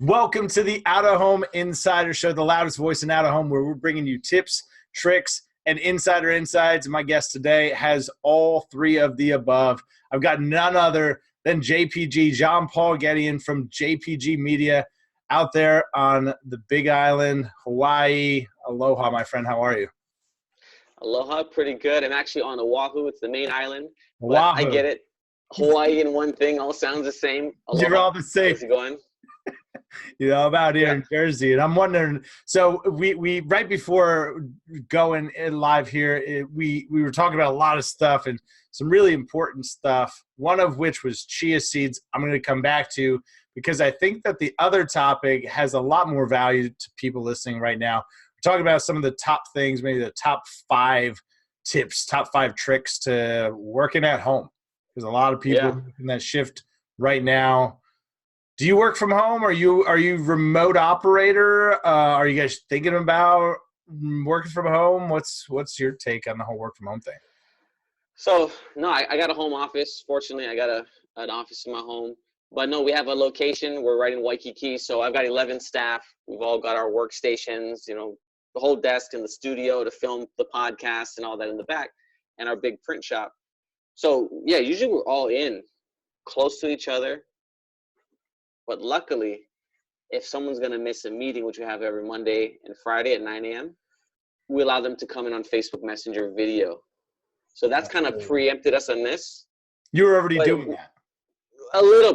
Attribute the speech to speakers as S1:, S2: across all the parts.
S1: Welcome to the Out of Home Insider Show, the loudest voice in out of home, where we're bringing you tips, tricks, and insider insights. My guest today has all three of the above. I've got none other than JPG, John Paul Gedeon from JPG Media out there on the Big Island, Hawaii. Aloha, my friend. How are you?
S2: Aloha, pretty good. I'm actually on Oahu. It's the main island. But
S1: Oahu.
S2: I get it. Hawaii and one thing all sounds the same. Aloha.
S1: You're all the same.
S2: How's it going?
S1: I'm out here in Jersey, and I'm wondering. So we right before going in live here, we were talking about a lot of stuff and some really important stuff. One of which was chia seeds. I'm going to come back to because I think that the other topic has a lot more value to people listening right now. We're talking about some of the top things, maybe the top 5 tips, top 5 tricks to working at home, because a lot of people are making that shift right now. Do you work from home? Are you remote operator? Are you guys thinking about working from home? What's your take on the whole work from home thing?
S2: So no, I got a home office. Fortunately, I got an office in my home. But no, we have a location. We're right in Waikiki. So I've got 11 staff. We've all got our workstations, the whole desk in the studio to film the podcast and all that in the back, and our big print shop. So yeah, usually we're all in close to each other. But luckily, if someone's going to miss a meeting, which we have every Monday and Friday at 9 a.m., we allow them to come in on Facebook Messenger video. So that's kind of preempted us on this.
S1: You were already doing that.
S2: A little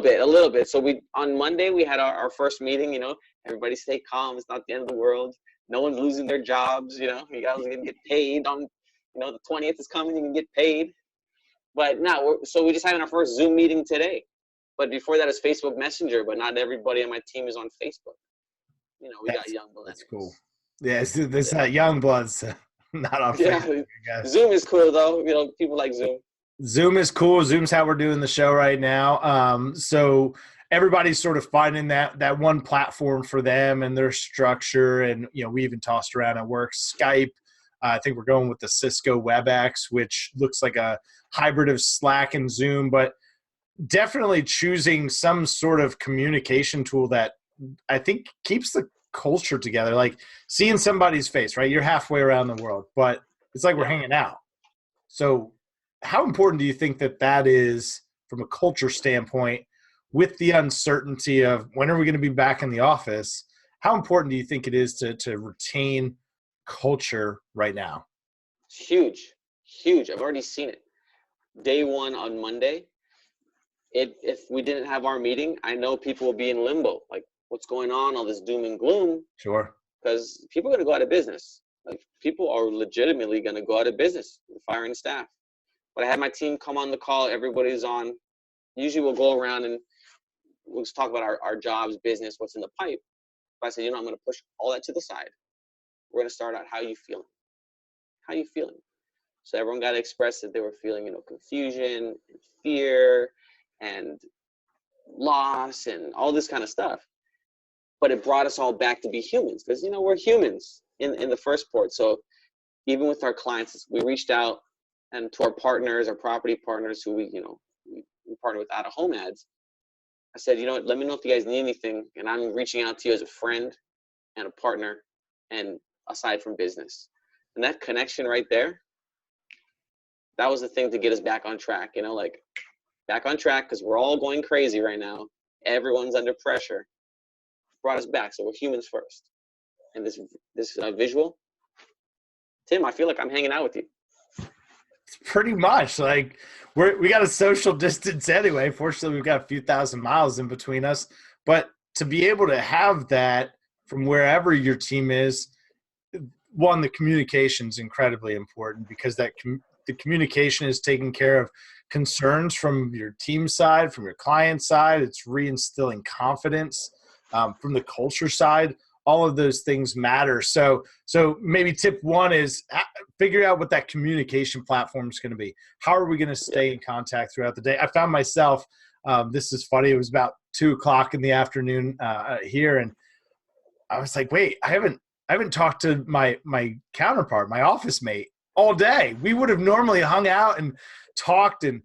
S2: bit. So on Monday, we had our first meeting, everybody stay calm. It's not the end of the world. No one's losing their jobs. You guys are going to get paid on, the 20th is coming, you can get paid. But now, so we just had our first Zoom meeting today. But before that is Facebook Messenger, but not everybody on my team is on Facebook. We got young bloods.
S1: That's cool. Yeah, this young bloods, not on Facebook.
S2: Zoom is cool though. People like Zoom.
S1: Zoom is cool. Zoom's how we're doing the show right now. So everybody's sort of finding that one platform for them and their structure. And we even tossed around at work Skype. I think we're going with the Cisco WebEx, which looks like a hybrid of Slack and Zoom, but definitely choosing some sort of communication tool that I think keeps the culture together. Like seeing somebody's face, right? You're halfway around the world, but it's like we're hanging out. So how important do you think that is from a culture standpoint with the uncertainty of when are we going to be back in the office? How important do you think it is to retain culture right now?
S2: It's huge. I've already seen it. Day one on Monday, if we didn't have our meeting, I know people will be in limbo. Like, what's going on? All this doom and gloom.
S1: Sure.
S2: Because people are going to go out of business. Like, people are legitimately going to go out of business, firing staff. But I had my team come on the call. Everybody's on. Usually we'll go around and we'll just talk about our jobs, business, what's in the pipe. But I said, I'm going to push all that to the side. We're going to start out, how you feeling? How you feeling? So everyone got to express that they were feeling, confusion and fear and loss and all this kind of stuff. But it brought us all back to be humans because, we're humans in the first port. So even with our clients, we reached out and to our partners, our property partners who we partner with Out of Home Ads. I said, let me know if you guys need anything. And I'm reaching out to you as a friend and a partner and aside from business. And that connection right there, that was the thing to get us back on track, back on track because we're all going crazy right now. Everyone's under pressure. Brought us back. So we're humans first. And this visual, Tim, I feel like I'm hanging out with you.
S1: It's pretty much like we got a social distance anyway. Fortunately, we've got a few thousand miles in between us. But to be able to have that from wherever your team is, one, the communication is incredibly important because the communication is taking care of concerns from your team side, from your client side. It's reinstilling confidence from the culture side. All of those things matter. So maybe tip one is figure out what that communication platform is going to be. How are we going to stay in contact throughout the day? I found myself, this is funny. It was about 2:00 in the afternoon here. And I was like, wait, I haven't talked to my counterpart, my office mate all day. We would have normally hung out and talked and,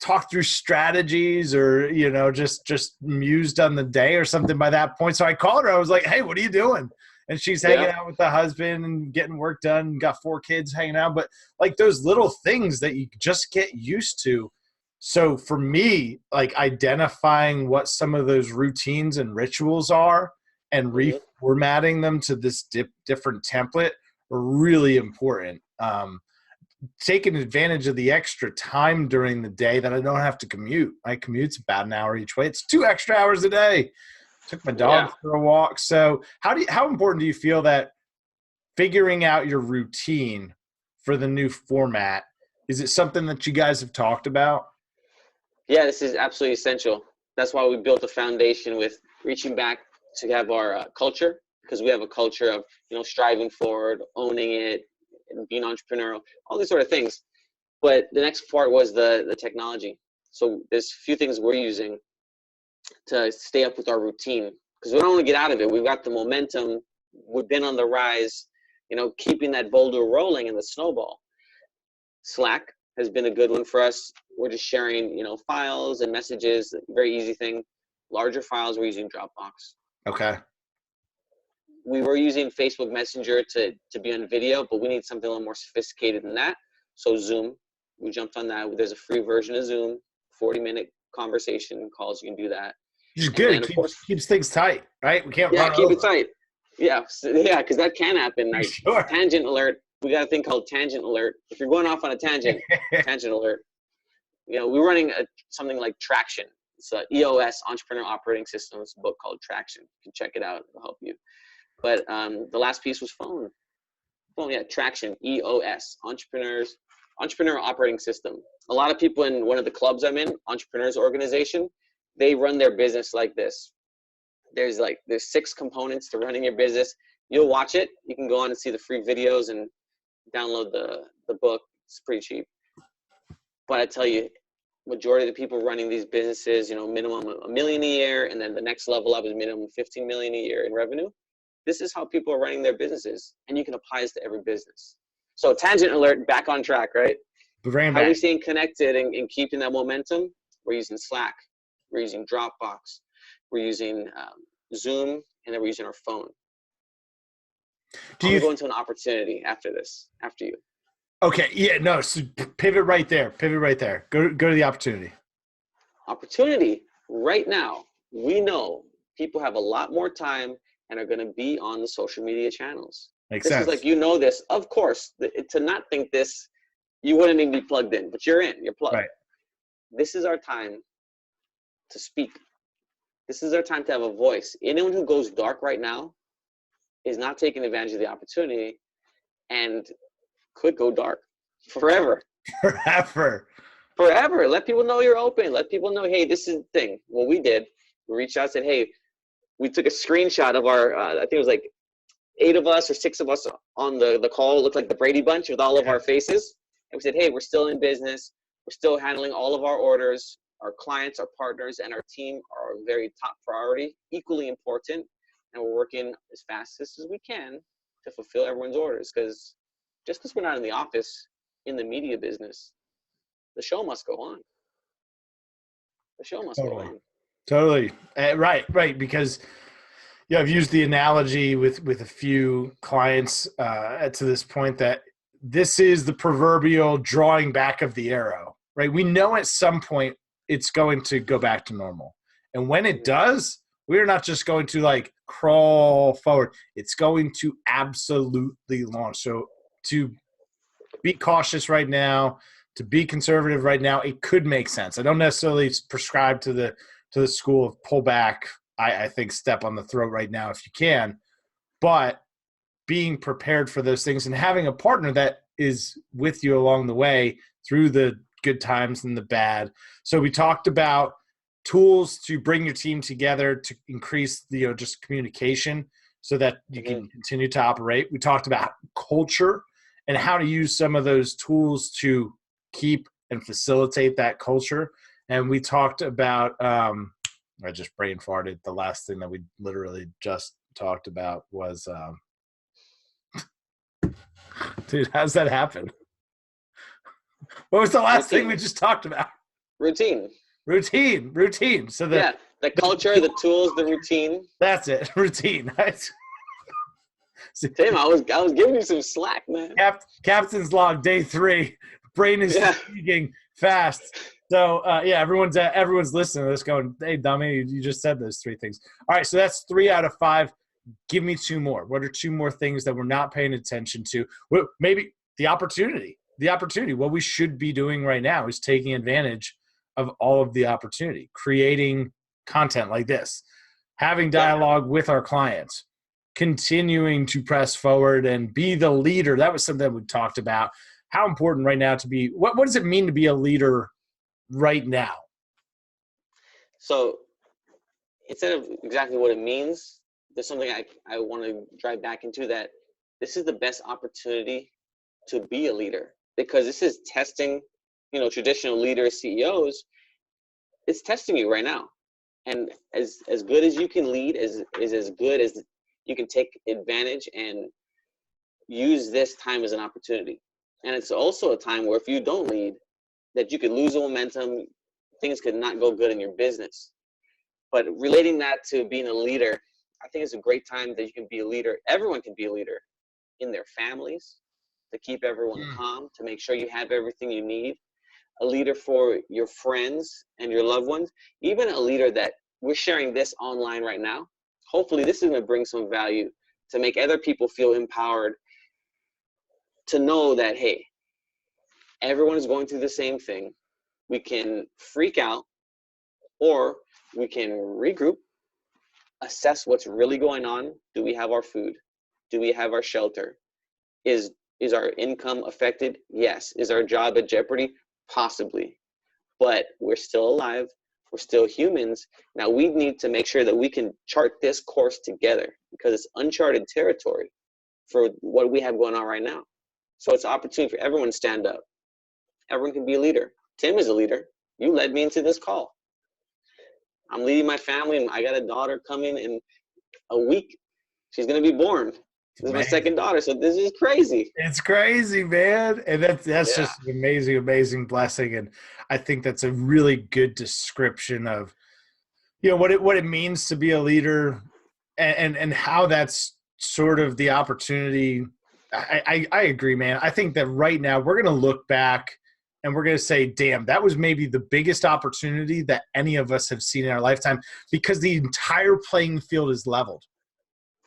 S1: talk through strategies or, just mused on the day or something by that point. So I called her. I was like, hey, what are you doing? And she's hanging out with the husband and getting work done, got 4 kids hanging out. But like those little things that you just get used to. So for me, like identifying what some of those routines and rituals are and reformatting them to this different template are really important. Taking advantage of the extra time during the day that I don't have to commute. My commute's about an hour each way. It's 2 extra hours a day. Took my dog for a walk. So how important do you feel that figuring out your routine for the new format, is it something that you guys have talked about?
S2: Yeah, this is absolutely essential. That's why we built a foundation with reaching back to have our culture, because we have a culture of, striving forward, owning it, and being entrepreneurial, all these sort of things. But the next part was the technology. So there's a few things we're using to stay up with our routine, because we don't want to get out of it. We've got the momentum. We've been on the rise, keeping that boulder rolling in the snowball. Slack has been a good one for us. We're just sharing, files and messages, very easy thing. Larger files, we're using Dropbox.
S1: Okay.
S2: We were using Facebook Messenger to be on video, but we need something a little more sophisticated than that. So Zoom, we jumped on that. There's a free version of Zoom, 40-minute conversation calls. You can do that.
S1: Which is good. It keeps things tight, right? We can't run
S2: keep
S1: over.
S2: it tight. Yeah, because that can happen. Like
S1: Sure.
S2: Tangent alert. We got a thing called tangent alert. If you're going off on a tangent, tangent alert. We're running something like Traction. It's a EOS, Entrepreneur Operating System. It's a book called Traction. You can check it out. It'll help you. But the last piece was phone. Traction, EOS, Entrepreneur Operating System. A lot of people in one of the clubs I'm in, Entrepreneurs Organization, they run their business like this. There's 6 components to running your business. You'll watch it. You can go on and see the free videos and download the book. It's pretty cheap. But I tell you, majority of the people running these businesses, minimum $1 million a year, and then the next level up is minimum 15 million a year in revenue. This is how people are running their businesses, and you can apply this to every business. So tangent alert, back on track, right? How are we staying connected and keeping that momentum? We're using Slack. We're using Dropbox. We're using Zoom, and then we're using our phone. I'm going to an opportunity after you.
S1: Okay. Yeah. No. So pivot right there. Go to the opportunity.
S2: Opportunity right now. We know people have a lot more time and are going to be on the social media channels.
S1: Makes sense.
S2: This is like, this. Of course, to not think this, you wouldn't even be plugged in, but you're in. You're plugged.
S1: Right.
S2: This is our time to speak. This is our time to have a voice. Anyone who goes dark right now is not taking advantage of the opportunity and could go dark forever. Forever. Let people know you're open. Let people know, hey, this is the thing. What we did, we reached out and said, hey, we took a screenshot of our, I think it was like 8 of us or 6 of us on the call. It looked like the Brady Bunch with all of our faces. And we said, hey, we're still in business. We're still handling all of our orders. Our clients, our partners, and our team are a very top priority, equally important. And we're working as fast as we can to fulfill everyone's orders. Because just because we're not in the office in the media business, the show must go on. The show must go on.
S1: Totally. Right. Because I've used the analogy with a few clients to this point that this is the proverbial drawing back of the arrow, right? We know at some point it's going to go back to normal. And when it does, we're not just going to crawl forward. It's going to absolutely launch. So to be cautious right now, to be conservative right now, it could make sense. I don't necessarily prescribe to the school of pull back. I think step on the throat right now if you can, but being prepared for those things and having a partner that is with you along the way through the good times and the bad. So we talked about tools to bring your team together to increase the just communication so that you can continue to operate. We talked about culture and how to use some of those tools to keep and facilitate that culture. And we talked about I just brain farted. The last thing that we literally just talked about was dude, how's that happen? What was the last thing we just talked about?
S2: Routine.
S1: Routine. So
S2: The culture, the tools, the routine.
S1: That's it. Routine.
S2: Tim, I was giving you some slack, man.
S1: Captain's log, day 3. Brain is fatiguing fast. So everyone's listening to this going, hey, dummy, you just said those 3 things. All right, so that's 3 out of 5. Give me 2 more. What are 2 more things that we're not paying attention to? Well, maybe the opportunity. What we should be doing right now is taking advantage of all of the opportunity, creating content like this, having dialogue with our clients, continuing to press forward and be the leader. That was something that we talked about. How important right now to be, what does it mean to be a leader right now?
S2: So instead of exactly what it means, there's something I want to drive back into, that this is the best opportunity to be a leader, because this is testing, traditional leaders, CEOs. It's testing you right now. And as good as you can lead is as good as you can take advantage and use this time as an opportunity. And it's also a time where if you don't lead, that you could lose the momentum, things could not go good in your business. But relating that to being a leader, I think it's a great time that you can be a leader. Everyone can be a leader in their families, to keep everyone calm, to make sure you have everything you need. A leader for your friends and your loved ones, even a leader that we're sharing this online right now. Hopefully this is going to bring some value to make other people feel empowered to know that, hey, everyone is going through the same thing. We can freak out, or we can regroup, assess what's really going on. Do we have our food? Do we have our shelter? Is our income affected? Yes. Is our job at jeopardy? Possibly. But we're still alive. We're still humans. Now we need to make sure that we can chart this course together, because it's uncharted territory for what we have going on right now. So it's an opportunity for everyone to stand up. Everyone can be a leader. Tim is a leader. You led me into this call. I'm leading my family, and I got a daughter coming in a week. She's going to be born. This is my second daughter, so this is crazy.
S1: It's crazy, man. And that's just an amazing blessing. And I think that's a really good description of, what it means to be a leader, and how that's sort of the opportunity. I agree, man. I think that right now we're going to look back and we're going to say, damn, that was maybe the biggest opportunity that any of us have seen in our lifetime, because the entire playing field is leveled.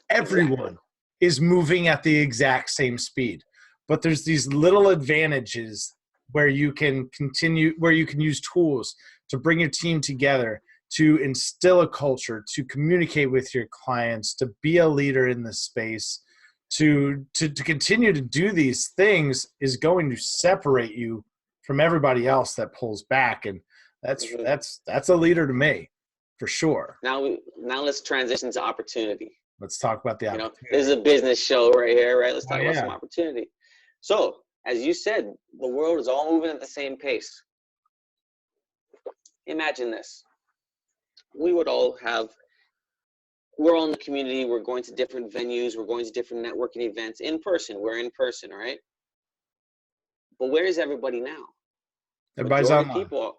S1: Everyone is moving at the exact same speed, but there's these little advantages where you can use tools to bring your team together, to instill a culture, to communicate with your clients, to be a leader in this space, to continue to do these things is going to separate you from everybody else that pulls back. And that's a leader to me, for sure.
S2: Now let's transition to opportunity.
S1: Let's talk about the opportunity.
S2: This is a business show right here, right? Let's talk about some opportunity. So, as you said, the world is all moving at the same pace. Imagine this. We're all in the community. We're going to different venues. We're going to different networking events in person. We're in person, right? But where is everybody now?
S1: Everybody's online.
S2: People,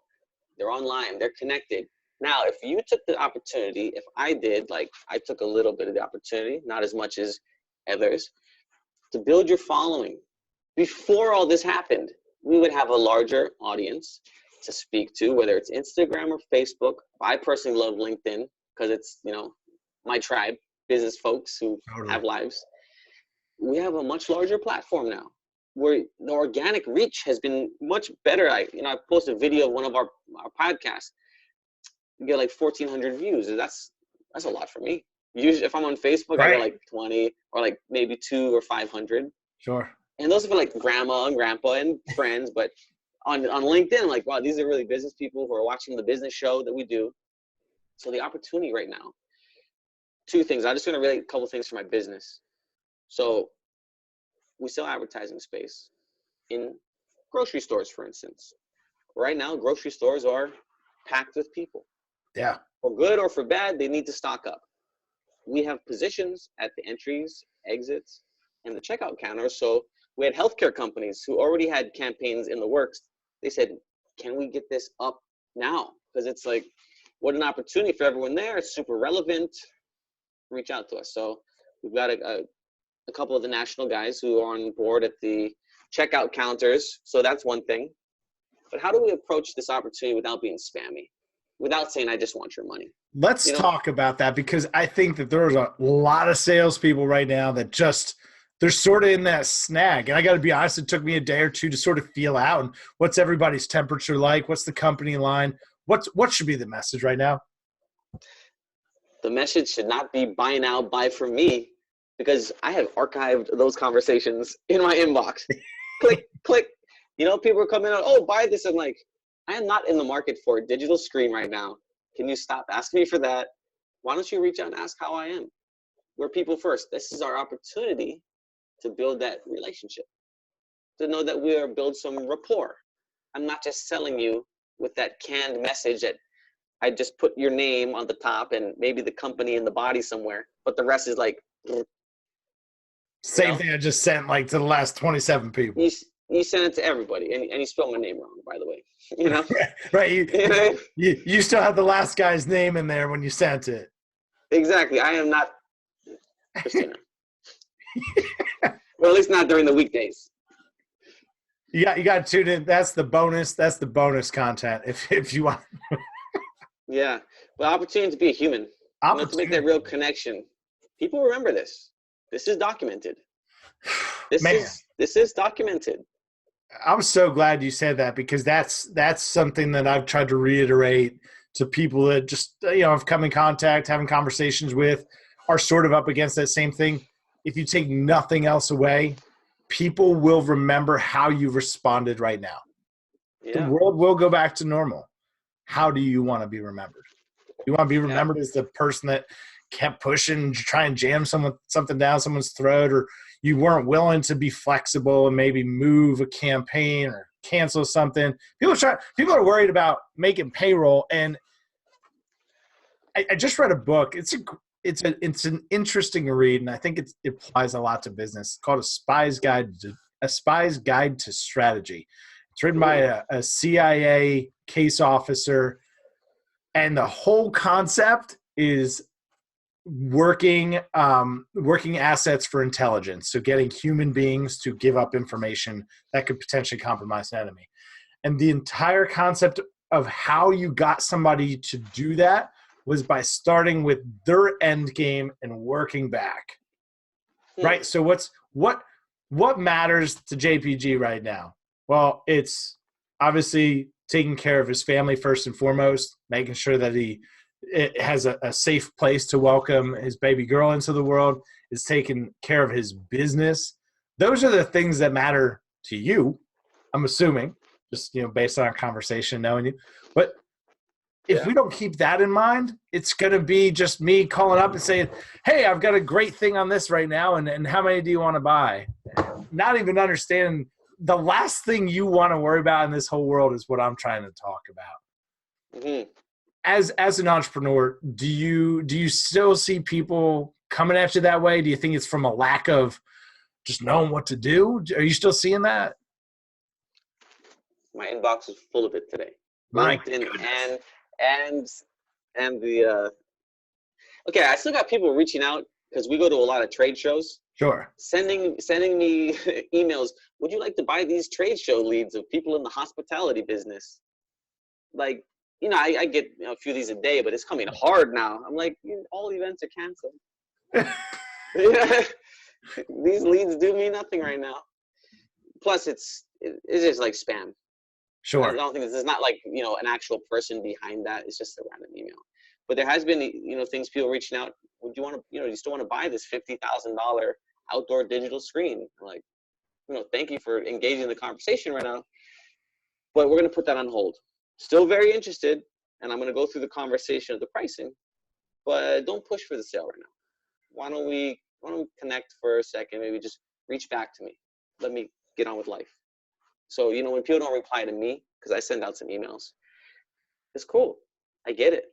S2: they're online. They're connected. Now, if you took the opportunity, if I did, I took a little bit of the opportunity, not as much as others, to build your following. Before all this happened, we would have a larger audience to speak to, whether it's Instagram or Facebook. I personally love LinkedIn because it's, my tribe, business folks who have lives. We have a much larger platform now, where the organic reach has been much better. I posted a video of one of our podcasts. You get 1,400 views. That's a lot for me. Usually, if I'm on Facebook, I get 20 or maybe 200 or 500.
S1: Sure.
S2: And those are for grandma and grandpa and friends. But on LinkedIn, I'm wow, these are really business people who are watching the business show that we do. So the opportunity right now, 2 things. I'm just going to relate a couple things for my business. So we sell advertising space in grocery stores, for instance. Right now, grocery stores are packed with people.
S1: Yeah.
S2: For good or for bad, they need to stock up. We have positions at the entries, exits, and the checkout counters. So we had healthcare companies who already had campaigns in the works. They said, can we get this up now, because it's like, what an opportunity for everyone there. It's super relevant. Reach out to us. So we've got a couple of the national guys who are on board at the checkout counters. So that's one thing. But how do we approach this opportunity without being spammy, without saying, I just want your money?
S1: Let's talk about that, because I think that there's a lot of salespeople right now that they're sort of in that snag. And I got to be honest, it took me a day or two to sort of feel out. And what's everybody's temperature like? What's the company line? What should be the message right now?
S2: The message should not be buy now, buy from me, because I have archived those conversations in my inbox. Click, click. People are coming out, oh, buy this. I'm like, I am not in the market for a digital screen right now. Can you stop asking me for that? Why don't you reach out and ask how I am? We're people first. This is our opportunity to build that relationship, to know that we are build some rapport. I'm not just selling you with that canned message that I just put your name on the top and maybe the company in the body somewhere, but the rest is like,
S1: same thing I just sent like to the last 27 people.
S2: You sent it to everybody, and you spelled my name wrong, by the way.
S1: Right. You still have the last guy's name in there when you sent it.
S2: Exactly. I am not Christina. Well, at least not during the weekdays.
S1: You got to tune in. That's the bonus. That's the bonus content. If you want.
S2: Yeah. Well, opportunity to be a human. To make that real connection. People remember this. This is documented. This is documented.
S1: I'm so glad you said that, because that's something that I've tried to reiterate to people that just, have come in contact, having conversations with, are sort of up against that same thing. If you take nothing else away, people will remember how you responded right now. Yeah. The world will go back to normal. How do you want to be remembered? You want to be remembered as the person that kept pushing, try and jam something down someone's throat, or you weren't willing to be flexible and maybe move a campaign or cancel something. People are worried about making payroll. And I just read a book. It's an interesting read, and I think it applies a lot to business. It's called A Spy's Guide to Strategy. It's written by a CIA case officer, and the whole concept is working assets for intelligence. So getting human beings to give up information that could potentially compromise an enemy. And the entire concept of how you got somebody to do that was by starting with their end game and working back. Right? So what matters to JPG right now? Well, it's obviously taking care of his family first and foremost, making sure that it has a safe place to welcome his baby girl into the world, is taking care of his business. Those are the things that matter to you, I'm assuming, just based on our conversation, knowing you. But if we don't keep that in mind, it's going to be just me calling up and saying, hey, I've got a great thing on this right now, and how many do you want to buy? Not even understanding the last thing you want to worry about in this whole world is what I'm trying to talk about. Mm-hmm. As an entrepreneur, do you still see people coming at you that way? Do you think it's from a lack of just knowing what to do? Are you still seeing that?
S2: My inbox is full of it today.
S1: My
S2: LinkedIn and the okay, I still got people reaching out because we go to a lot of trade shows.
S1: Sure.
S2: Sending me emails. Would you like to buy these trade show leads of people in the hospitality business? Like, I get a few of these a day, but it's coming hard now. I'm like, all events are canceled. These leads do me nothing right now. Plus, it's just like spam.
S1: Sure.
S2: I don't think there's not like an actual person behind that. It's just a random email. But there has been things, people reaching out. Would you want to you still want to buy this $50,000 outdoor digital screen? I'm like, thank you for engaging the conversation right now, but we're going to put that on hold. Still very interested, and I'm going to go through the conversation of the pricing, but don't push for the sale right now. Why don't we connect for a second? Maybe just reach back to me. Let me get on with life. So, when people don't reply to me, because I send out some emails, it's cool. I get it.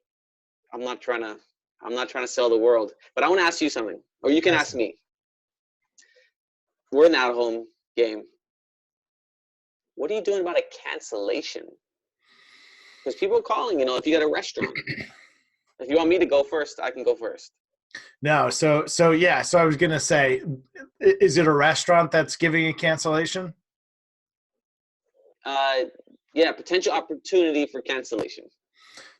S2: I'm not trying to sell the world, but I want to ask you something, or you can ask me. We're in that home game. What are you doing about a cancellation? Because people are calling, if you got a restaurant. If you want me to go first, I can go first.
S1: No, so yeah. So I was gonna say, is it a restaurant that's giving a cancellation?
S2: Yeah, potential opportunity for cancellation.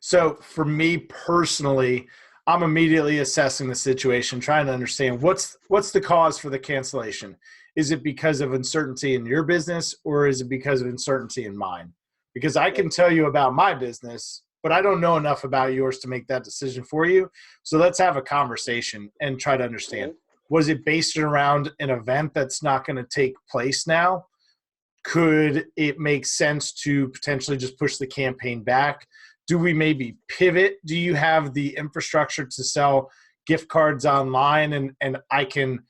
S1: So for me personally, I'm immediately assessing the situation, trying to understand what's the cause for the cancellation. Is it because of uncertainty in your business, or is it because of uncertainty in mine? Because I can tell you about my business, but I don't know enough about yours to make that decision for you. So let's have a conversation and try to understand.
S2: Mm-hmm.
S1: Was it based around an event that's not going to take place now? Could it make sense to potentially just push the campaign back? Do we maybe pivot? Do you have the infrastructure to sell gift cards online, and I can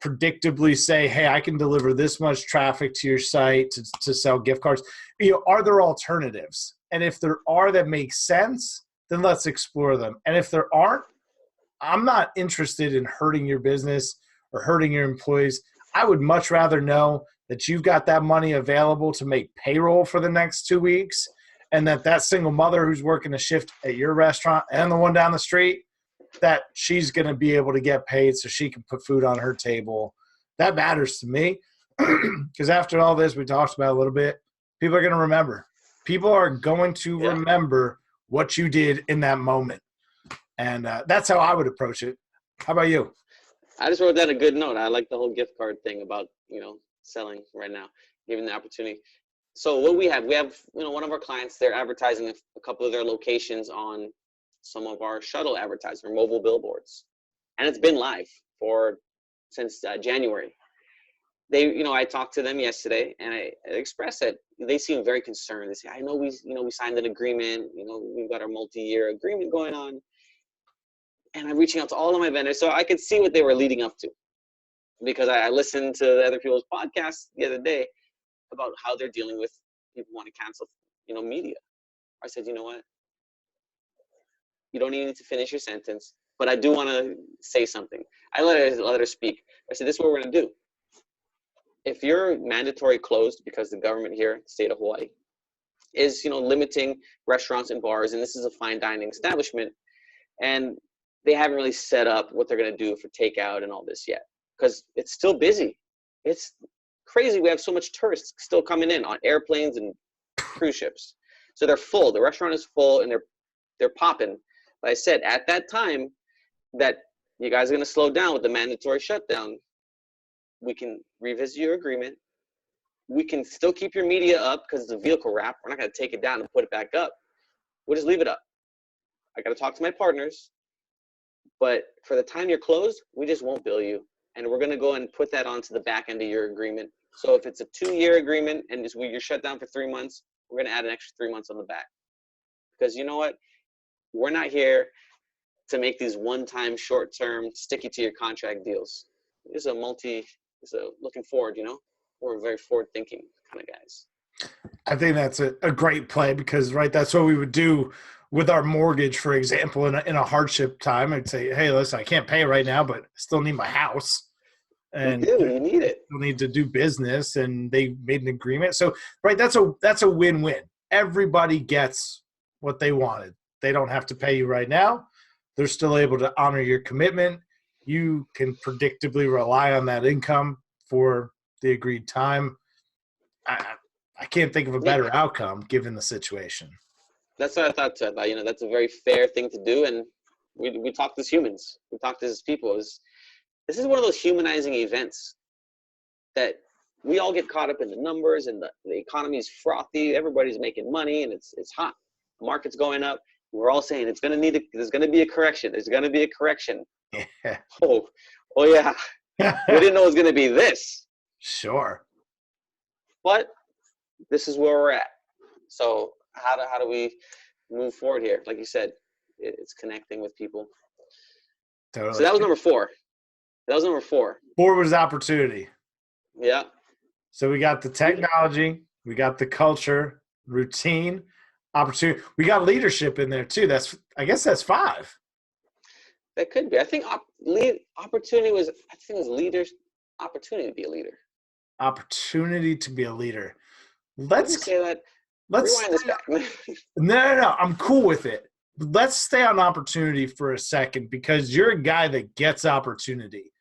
S1: predictably say, hey, I can deliver this much traffic to your site to sell gift cards? Are there alternatives? And if there are that make sense, then let's explore them. And if there aren't, I'm not interested in hurting your business or hurting your employees. I would much rather know that you've got that money available to make payroll for the next 2 weeks, and that single mother who's working a shift at your restaurant and the one down the street, that she's going to be able to get paid so she can put food on her table. That matters to me, because after all this we talked about a little bit, people are going to remember. People are going to remember what you did in that moment. And that's how I would approach it. How about you?
S2: I just wrote down a good note. I like the whole gift card thing about, selling right now, giving the opportunity. So what we have, one of our clients, they're advertising a couple of their locations on some of our shuttle advertising or mobile billboards. And it's been live since January. I talked to them yesterday, and I expressed that they seem very concerned. They say, I know we signed an agreement, we've got our multi-year agreement going on. And I'm reaching out to all of my vendors, so I could see what they were leading up to. Because I listened to the other people's podcasts the other day about how they're dealing with people want to cancel, media. I said, you know what? You don't even need to finish your sentence, but I do want to say something. I let her speak. I said, this is what we're going to do. If you're mandatory closed because the government here, the state of Hawaii, is, limiting restaurants and bars, and this is a fine dining establishment, and they haven't really set up what they're going to do for takeout and all this yet, because it's still busy. It's crazy. We have so much tourists still coming in on airplanes and cruise ships. So they're full. The restaurant is full, and they're popping. But I said at that time that you guys are going to slow down with the mandatory shutdown. We can revisit your agreement. We can still keep your media up because it's a vehicle wrap. We're not going to take it down and put it back up. We'll just leave it up. I got to talk to my partners. But for the time you're closed, we just won't bill you. And we're going to go and put that onto the back end of your agreement. So if it's a 2-year agreement and you're shut down for 3 months, we're going to add an extra 3 months on the back. Because you know what? We're not here to make these one-time, short-term, sticky-to-your-contract deals. It's looking forward, We're very forward-thinking kind of guys.
S1: I think that's a great play because, right, that's what we would do with our mortgage, for example, in a hardship time. I'd say, hey, listen, I can't pay right now, but I still need my house. And
S2: you need it.
S1: Still need to do business, and they made an agreement. So, right, that's a win-win. Everybody gets what they wanted. They don't have to pay you right now. They're still able to honor your commitment. You can predictably rely on that income for the agreed time. I can't think of a better outcome given the situation.
S2: That's what I thought too. I thought, that's a very fair thing to do. And we talked as humans. We talked as people. This is one of those humanizing events that we all get caught up in the numbers, and the economy is frothy. Everybody's making money, and it's hot. The market's going up. We're all saying there's going to be a correction. There's going to be a correction.
S1: Yeah.
S2: Oh yeah. We didn't know it was going to be this.
S1: Sure.
S2: But this is where we're at. So how do we move forward here? Like you said, it's connecting with people.
S1: Totally.
S2: So that was number 4. That was number 4.
S1: 4 was opportunity.
S2: Yeah.
S1: So we got the technology, we got the culture, routine, opportunity. We got leadership in there too. I guess that's 5.
S2: That could be. I think opportunity was. I think it was leaders. Opportunity to be a leader.
S1: Opportunity to be a leader. Let's
S2: say that.
S1: let's
S2: rewind this back.
S1: no. I'm cool with it. Let's stay on opportunity for a second because you're a guy that gets opportunity.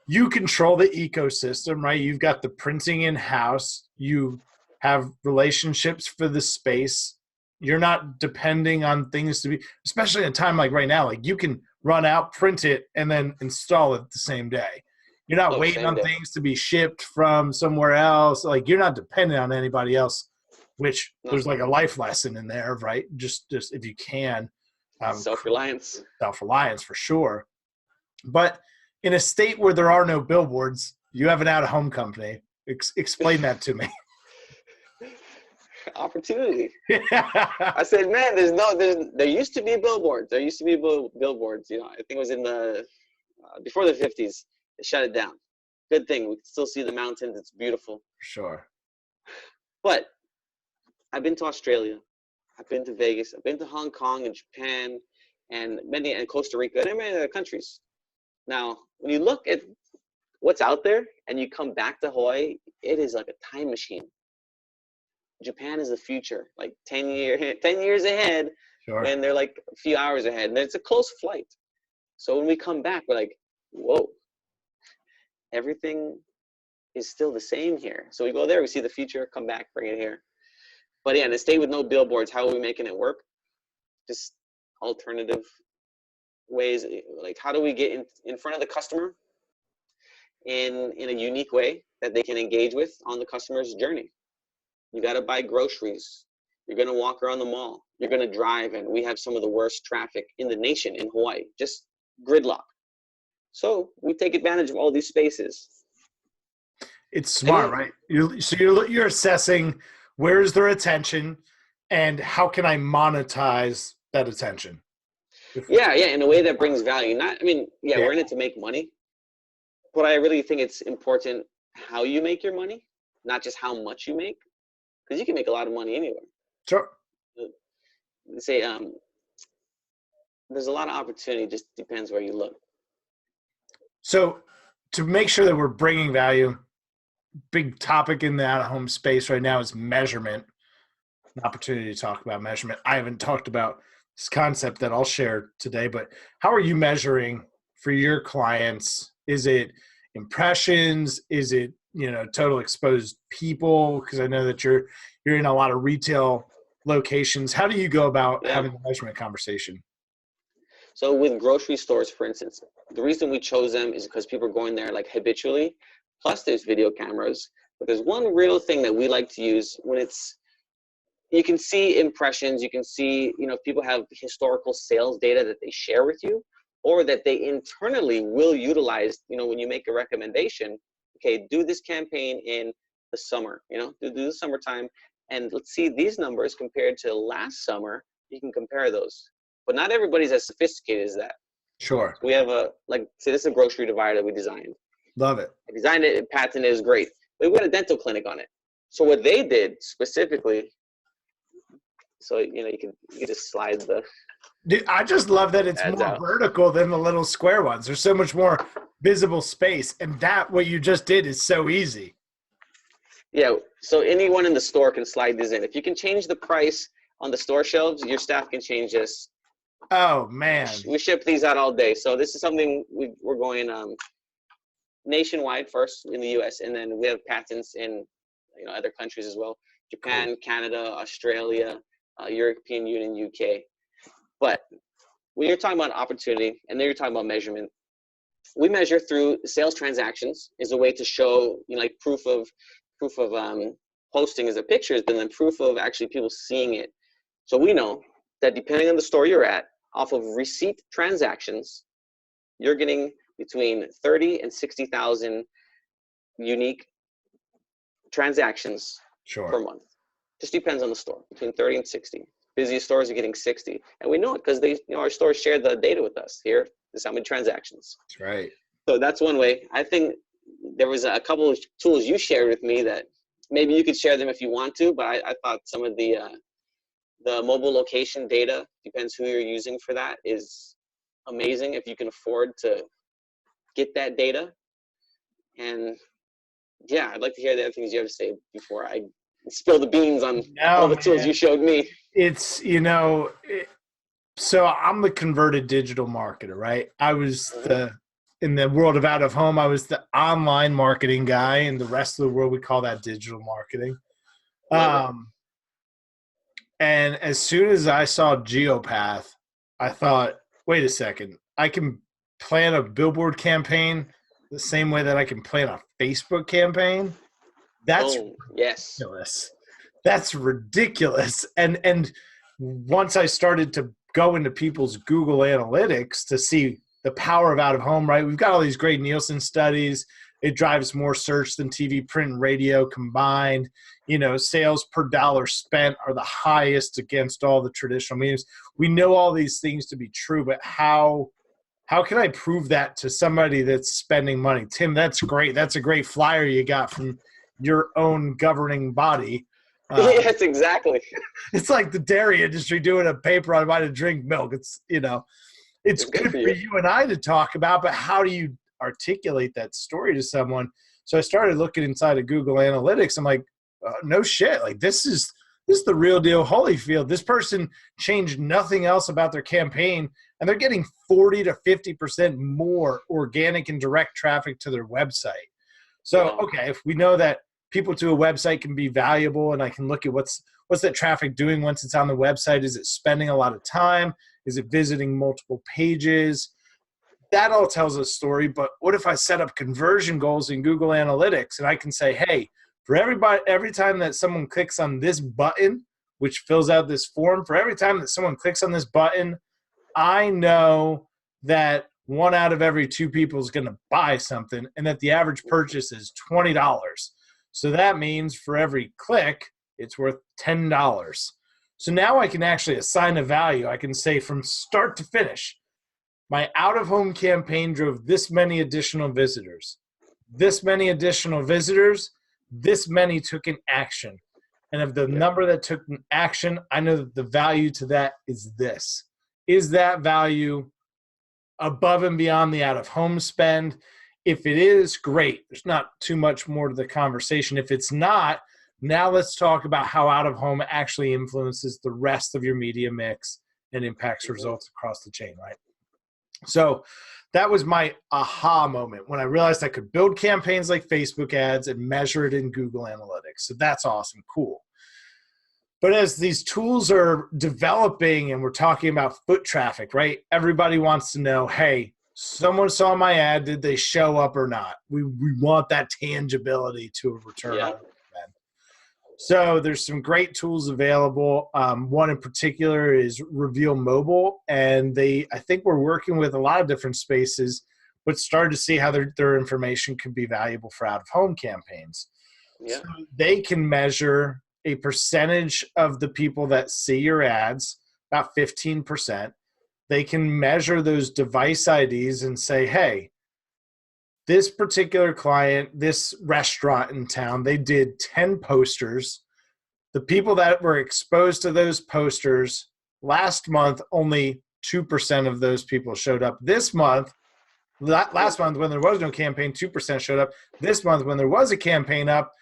S1: You control the ecosystem, right? You've got the printing in house. You have relationships for the space. You're not depending on things to be, especially in a time like right now, like you can run out, print it, and then install it the same day. You're not
S2: Oh,
S1: waiting
S2: same
S1: on
S2: day.
S1: things to be shipped from somewhere else. Like you're not dependent on anybody else, which
S2: No,
S1: there's like a life lesson in there, right? Just if you can,
S2: self-reliance.
S1: self-reliance for sure. But in a state where there are no billboards, you have an out-of-home company. Explain that to me.
S2: Opportunity. I said, man, there used to be billboards. There used to be billboards. You know, I think it was in the before the 50s. They shut it down. Good thing we can still see the mountains. It's beautiful.
S1: Sure.
S2: But I've been to Australia. I've been to Vegas. I've been to Hong Kong and Japan and Costa Rica and many other countries. Now, when you look at what's out there and you come back to Hawaii, it is like a time machine. Japan is the future, like 10 years ahead,
S1: Sure.
S2: when they're like a few hours ahead. And it's a close flight. So when we come back, we're like, whoa, everything is still the same here. So we go there, we see the future, come back, bring it here. But yeah, in a state with no billboards, how are we making it work? Just alternative ways. Like, how do we get in front of the customer in a unique way that they can engage with on the customer's journey? You got to buy groceries. You're going to walk around the mall. You're going to drive, and we have some of the worst traffic in the nation in Hawaii, just gridlock. So we take advantage of all these spaces.
S1: It's smart, right? You're assessing where's their attention and how can I monetize that attention?
S2: Yeah, in a way that brings value. We're in it to make money, but I really think it's important how you make your money, not just how much you make, because you can make a lot of money anywhere.
S1: Sure.
S2: Say, there's a lot of opportunity. Just depends where you look.
S1: So to make sure that we're bringing value, big topic in the out-of-home space right now is measurement. An opportunity to talk about measurement. I haven't talked about this concept that I'll share today, but how are you measuring for your clients? Is it impressions? Is it, total exposed people? Because I know that you're in a lot of retail locations. How do you go about having a measurement conversation?
S2: So with grocery stores, for instance, the reason we chose them is because people are going there like habitually. Plus there's video cameras, but there's one real thing that we like to use when you can see impressions, you can see, if people have historical sales data that they share with you, or that they internally will utilize, when you make a recommendation, okay, do this campaign in the summer, do the summertime, and let's see these numbers compared to last summer. You can compare those, but not everybody's as sophisticated as that.
S1: Sure.
S2: We have this is a grocery divider that we designed.
S1: Love it.
S2: I designed it, patented it, is great. But we got a dental clinic on it. So what they did specifically, so you can just slide the.
S1: Dude, I just love that it's more
S2: out.
S1: vertical than the little square ones. There's so much more visible space, and what you just did is so easy.
S2: Yeah, so anyone in the store can slide these in. If you can change the price on the store shelves, your staff can change this.
S1: Oh man,
S2: we ship these out all day. So this is something we're going nationwide first in the U.S., and then we have patents in other countries as well: Japan, cool. Canada, Australia, European Union, UK. But when you're talking about opportunity, and then you're talking about measurement, we measure through sales transactions is a way to show like proof of posting as a pictures, but then proof of actually people seeing it. So we know that depending on the store you're at, off of receipt transactions, you're getting between 30 and 60,000 unique transactions per month. Just depends on the store, between 30 and 60. Busiest stores are getting 60. And we know it because our stores share the data with us. Here, this is how many transactions.
S1: That's right.
S2: So that's one way. I think there was a couple of tools you shared with me that maybe you could share them if you want to, but I thought some of the mobile location data, depends who you're using for that, is amazing if you can afford to get that data. And yeah, I'd like to hear the other things you have to say before I spill the beans on all the tools you showed me.
S1: It's, so I'm the converted digital marketer, right? I was in the world of out of home, I was the online marketing guy, and the rest of the world, we call that digital marketing. And as soon as I saw Geopath, I thought, wait a second, I can plan a billboard campaign the same way that I can plan a Facebook campaign. That's ridiculous. That's ridiculous. And once I started to go into people's Google Analytics to see the power of out of home, right? We've got all these great Nielsen studies. It drives more search than TV, print, and radio combined. Sales per dollar spent are the highest against all the traditional mediums. We know all these things to be true, but how can I prove that to somebody that's spending money? Tim, that's great. That's a great flyer you got from your own governing body.
S2: Yes, exactly.
S1: It's like the dairy industry doing a paper on why to drink milk. It's good for you and I to talk about, but how do you articulate that story to someone? So I started looking inside of Google Analytics. I'm like, no shit. Like this is the real deal Holyfield. This person changed nothing else about their campaign, and they're getting 40 to 50% more organic and direct traffic to their website. So, okay, if we know that people to a website can be valuable, and I can look at what's that traffic doing once it's on the website. Is it spending a lot of time? Is it visiting multiple pages? That all tells a story. But what if I set up conversion goals in Google Analytics, and I can say, hey, for every time that someone clicks on this button, which fills out this form, for every time that someone clicks on this button, I know that 1 out of every 2 people is going to buy something, and that the average purchase is $20. So that means for every click, it's worth $10. So now I can actually assign a value. I can say from start to finish, my out-of-home campaign drove this many additional visitors. This many additional visitors, this many took an action. And of the number that took an action, I know that the value to that is this. Is that value above and beyond the out-of-home spend? If it is, great. There's not too much more to the conversation. If it's not, now let's talk about how out-of-home actually influences the rest of your media mix and impacts results across the chain, right? So that was my aha moment when I realized I could build campaigns like Facebook ads and measure it in Google Analytics. So that's awesome. Cool. But as these tools are developing and we're talking about foot traffic, right? Everybody wants to know, hey, someone saw my ad. Did they show up or not? We want that tangibility to a return on spend. So there's some great tools available. One in particular is Reveal Mobile, and I think we're working with a lot of different spaces, but started to see how their information can be valuable for out-of-home campaigns. Yeah. So they can measure a percentage of the people that see your ads, about 15%. They can measure those device IDs and say, hey, this particular client, this restaurant in town, they did 10 posters. The people that were exposed to those posters last month, only 2% of those people showed up. This month, last month when there was no campaign, 2% showed up. This month when there was a campaign up,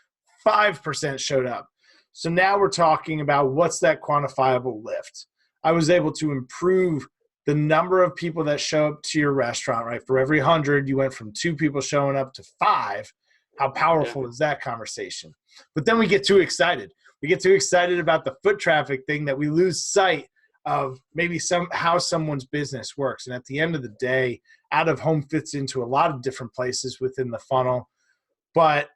S1: 5% showed up. So now we're talking about what's that quantifiable lift. I was able to improve the number of people that show up to your restaurant, right? For every 100, you went from 2 people showing up to 5. How powerful is that conversation? But then we get too excited. We get too excited about the foot traffic thing that we lose sight of maybe how someone's business works. And at the end of the day, out of home fits into a lot of different places within the funnel. But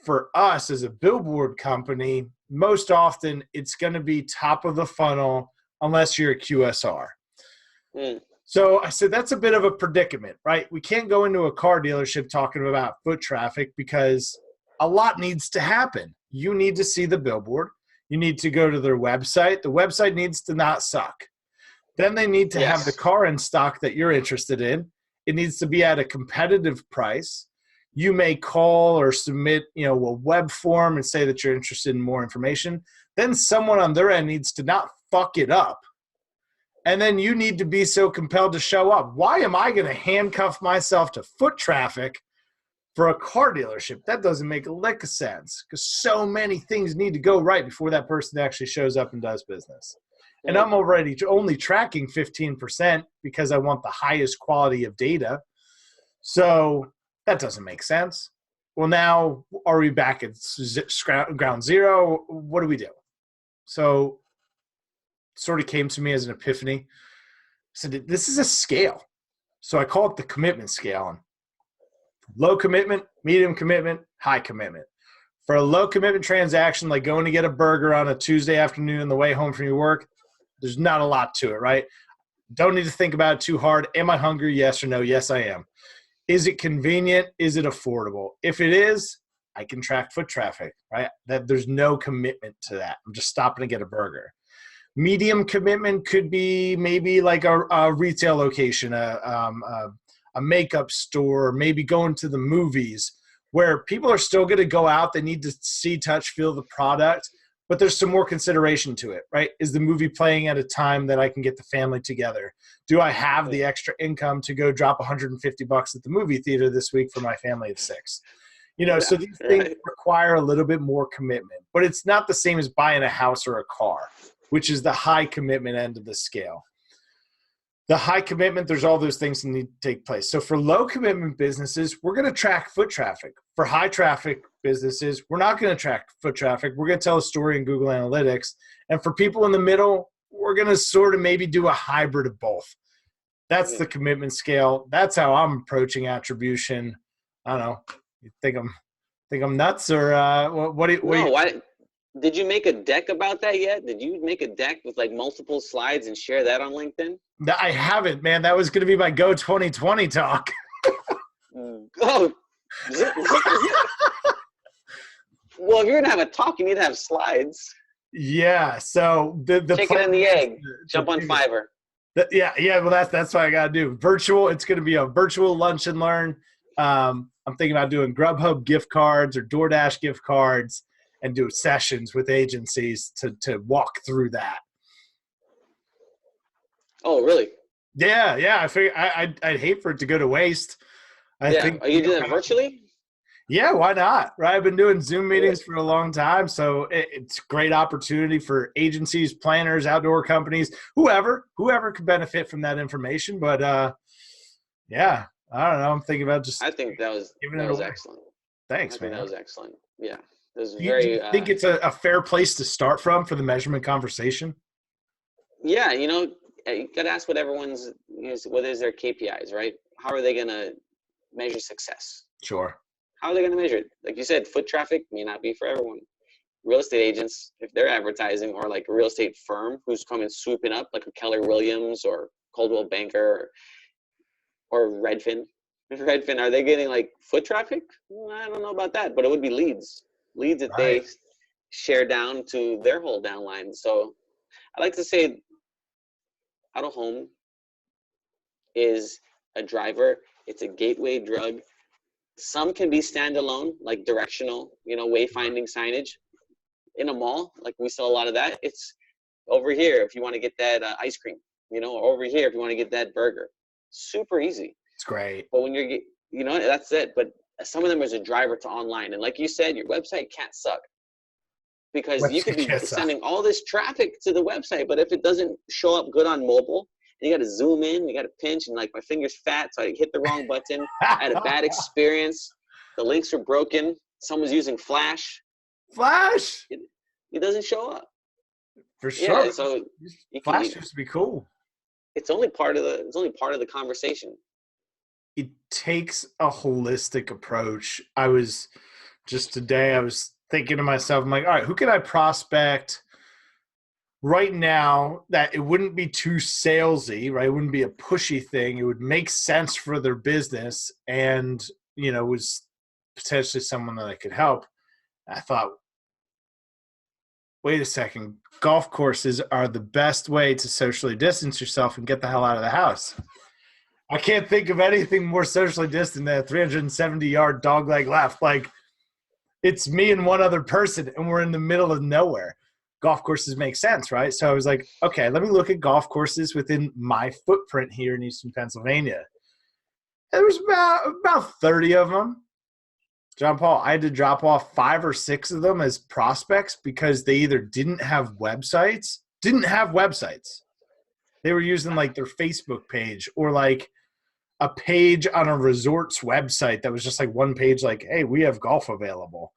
S1: for us as a billboard company, most often it's going to be top of the funnel unless you're a QSR. So I said, that's a bit of a predicament, right? We can't go into a car dealership talking about foot traffic because a lot needs to happen. You need to see the billboard. You need to go to their website. The website needs to not suck. Then they need to have the car in stock that you're interested in. It needs to be at a competitive price. You may call or submit, a web form and say that you're interested in more information. Then someone on their end needs to not fuck it up. And then you need to be so compelled to show up. Why am I going to handcuff myself to foot traffic For a car dealership, that doesn't make a lick of sense because so many things need to go right before that person actually shows up and does business. And I'm already only tracking 15% because I want the highest quality of data. So that doesn't make sense. Well, now are we back at ground zero? What do we do? So it sort of came to me as an epiphany. I said, this is a scale. So I call it the commitment scale. Low commitment, medium commitment, high commitment. For a low commitment transaction, like going to get a burger on a Tuesday afternoon on the way home from your work, there's not a lot to it, right? Don't need to think about it too hard. Am I hungry? Yes or no? Yes, I am. Is it convenient? Is it affordable? If it is, I can track foot traffic, right? That there's no commitment to that. I'm just stopping to get a burger. Medium commitment could be maybe like a retail location, a makeup store, maybe going to the movies, where people are still going to go out. They need to see, touch, feel the product, but there's some more consideration to it, right? Is the movie playing at a time that I can get the family together? Do I have the extra income to go drop $150 at the movie theater this week for my family of 6? So these things require a little bit more commitment, but it's not the same as buying a house or a car, which is the high commitment end of the scale. The high commitment, there's all those things that need to take place. So for low commitment businesses, we're going to track foot traffic. For high traffic businesses, we're not going to track foot traffic. We're going to tell a story in Google Analytics. And for people in the middle, we're going to sort of maybe do a hybrid of both. That's the commitment scale. That's how I'm approaching attribution. I don't know. You think I'm nuts, or
S2: why did you make a deck about that yet? Did you make a deck with like multiple slides and share that on LinkedIn?
S1: I haven't, man. That was going to be my Go 2020 talk.
S2: Oh, well, if you're gonna have a talk, you need to have slides.
S1: Yeah. So the
S2: chicken and the egg. Jump on Fiverr.
S1: Yeah. Well, that's what I got to do. Virtual. It's going to be a virtual lunch and learn. I'm thinking about doing Grubhub gift cards or DoorDash gift cards and do sessions with agencies to walk through that.
S2: Oh, really?
S1: Yeah. I figure I'd hate for it to go to waste.
S2: Are you doing it virtually?
S1: Yeah, why not? Right. I've been doing Zoom meetings for a long time, so it's a great opportunity for agencies, planners, outdoor companies, whoever could benefit from that information. But yeah, I don't know. I'm thinking about just.
S2: I think that was excellent.
S1: Thanks, man.
S2: That was excellent. Yeah,
S1: do you think it's a fair place to start from for the measurement conversation?
S2: Yeah, you got to ask what everyone's, what is their KPIs, right? How are they going to measure success?
S1: Sure.
S2: How are they going to measure it? Like you said, foot traffic may not be for everyone. Real estate agents, if they're advertising, or like a real estate firm who's coming swooping up, like a Keller Williams or Coldwell Banker or Redfin. Redfin, are they getting like foot traffic? I don't know about that, but it would be leads that they share down to their whole downline. So I like to say out of home is a driver. It's a gateway drug. Some can be standalone, like directional, wayfinding signage. In a mall, like we sell a lot of that. It's over here if you want to get that ice cream, or over here if you want to get that burger. Super easy.
S1: It's great.
S2: But when that's it. But some of them is a driver to online. And like you said, your website can't suck. Because you could be sending all this traffic to the website, but if it doesn't show up good on mobile, you got to zoom in, you got to pinch, and like my finger's fat, so I hit the wrong button. I had a bad experience. The links were broken. Someone's using Flash. It doesn't show up.
S1: For sure.
S2: Yeah, so
S1: Flash used to be cool.
S2: It's only part of the conversation.
S1: It takes a holistic approach. I was thinking to myself, I'm like, all right, who can I prospect right now that it wouldn't be too salesy, right? It wouldn't be a pushy thing. It would make sense for their business and, was potentially someone that I could help. I thought, wait a second, golf courses are the best way to socially distance yourself and get the hell out of the house. I can't think of anything more socially distant than a 370-yard dogleg left. Like, it's me and one other person, and we're in the middle of nowhere. Golf courses make sense, right? So I was like, okay, let me look at golf courses within my footprint here in Eastern Pennsylvania. And there was about 30 of them. John Paul, I had to drop off 5 or 6 of them as prospects because they either didn't have websites. They were using like their Facebook page or like a page on a resort's website that was just like one page like, hey, we have golf available.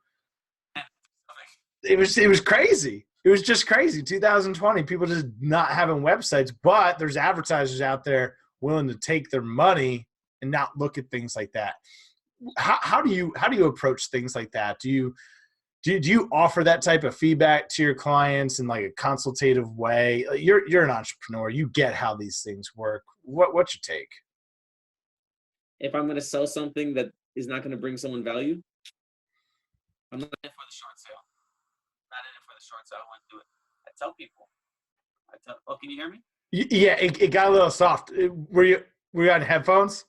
S1: It was crazy. It was just crazy. 2020, people just not having websites, but there's advertisers out there willing to take their money and not look at things like that. How do you approach things like that? Do you offer that type of feedback to your clients in like a consultative way? You're an entrepreneur. You get how these things work. What's your take?
S3: If I'm going to sell something that is not going to bring someone value, I'm not in it for the short sale. Not in it for the short sale. I want to do it. I tell people. Oh, can you hear me?
S1: Yeah, it got a little soft. Were you on headphones?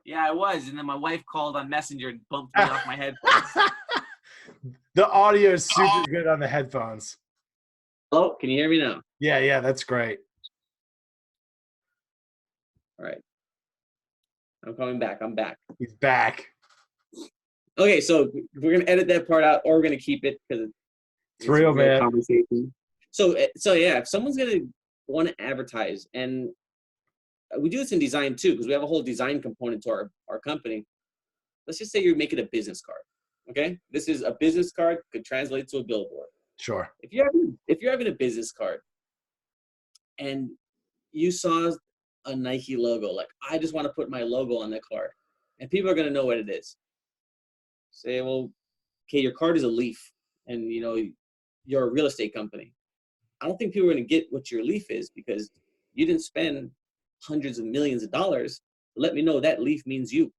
S3: Yeah, I was. And then my wife called on Messenger and bumped me off my headphones.
S1: The audio is super good on the headphones.
S3: Hello, can you hear me now?
S1: Yeah, that's great.
S3: All right. I'm coming back. I'm back.
S1: He's back.
S3: Okay, so we're going to edit that part out or we're going to keep it because
S1: it's real, man.
S3: Conversation. So yeah, if someone's going to want to advertise, and we do this in design too, because we have a whole design component to our company. Let's just say you're making a business card. Okay, this is a business card, could translate to a billboard.
S1: Sure.
S3: If you're having a business card and you saw a Nike logo, like, I just want to put my logo on the card, and people are going to know what it is. Say, well, okay, your card is a leaf, and you're a real estate company. I don't think people are going to get what your leaf is because you didn't spend hundreds of millions of dollars to let me know that leaf means you.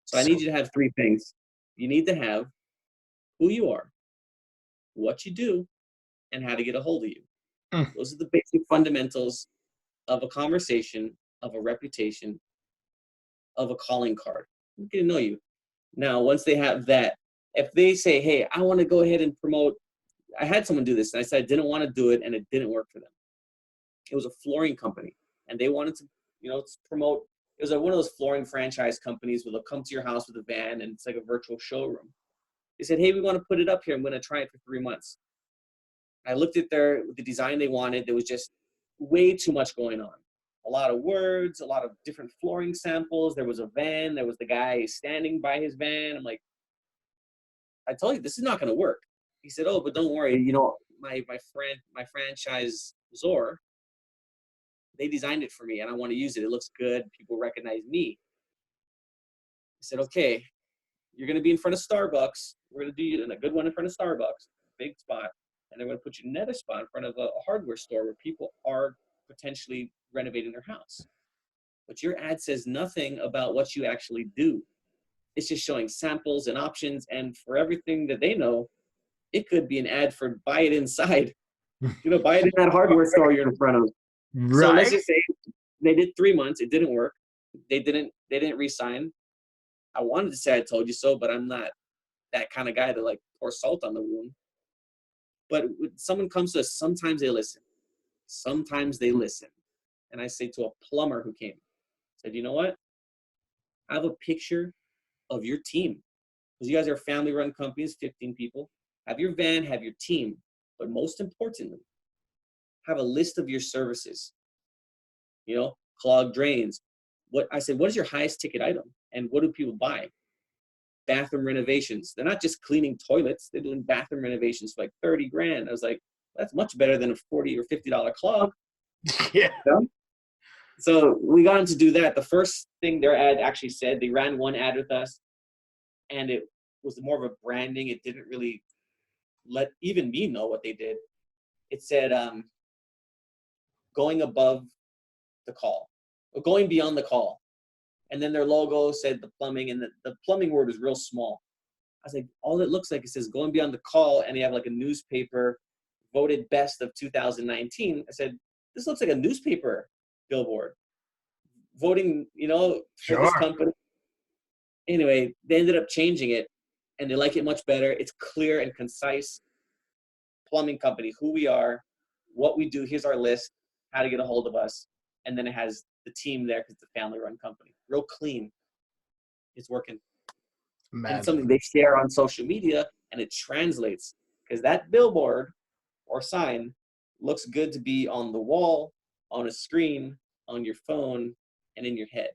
S3: So I need you to have 3 things. You need to have who you are, what you do, and how to get a hold of you. Those are the basic fundamentals of a conversation, of a reputation, of a calling card. I'm going to know you. Now, once they have that, if they say, hey, I want to go ahead and promote, I had someone do this, and I said I didn't want to do it, and it didn't work for them. It was a flooring company, and they wanted to, promote. It was one of those flooring franchise companies where they'll come to your house with a van, and it's like a virtual showroom. They said, hey, we want to put it up here. I'm going to try it for 3 months. I looked at the design they wanted. There was just way too much going on. A lot of words, a lot of different flooring samples. There was a van. There was the guy standing by his van. I'm like, I told you, this is not going to work. He said, oh, but don't worry. My franchise, Zor, they designed it for me, and I want to use it. It looks good. People recognize me. I said, okay, you're going to be in front of Starbucks. We're going to do you a good one in front of Starbucks, big spot. And they're going to put you another spot in front of a hardware store where people are potentially renovating their house. But your ad says nothing about what you actually do. It's just showing samples and options. And for everything that they know, it could be an ad for buy it inside. Buy it in that hardware store you're in front of.
S1: Right.
S3: So let's just say they did 3 months. It didn't work. They didn't re-sign. I wanted to say I told you so, but I'm not that kind of guy to like pour salt on the wound. But when someone comes to us, sometimes they listen. Sometimes they listen. And I say to a plumber who came, said, you know what? I have a picture of your team. Because you guys are family-run companies, 15 people. Have your van, have your team. But most importantly, have a list of your services. Clogged drains. What is your highest ticket item? And what do people buy? Bathroom renovations. They're not just cleaning toilets. They're doing bathroom renovations for like 30 grand. I was like, that's much better than a $40 or $50 clog.
S1: Yeah.
S3: So we got them to do that. The first thing their ad actually said, they ran one ad with us, and it was more of a branding. It didn't really let even me know what they did. It said, going above the call, or going beyond the call. And then their logo said the plumbing, and the plumbing word was real small. I was like, all it looks like, it says going beyond the call, and you have like a newspaper voted best of 2019. I said, this looks like a newspaper billboard voting, for
S1: Sure.
S3: this company. Anyway, they ended up changing it, and they like it much better. It's clear and concise. Plumbing company, who we are, what we do. Here's our list, how to get a hold of us. And then it has the team there because it's a family-run company. Real clean. It's working. and something they share on social media, and it translates because that billboard or sign looks good to be on the wall, on a screen, on your phone, and in your head.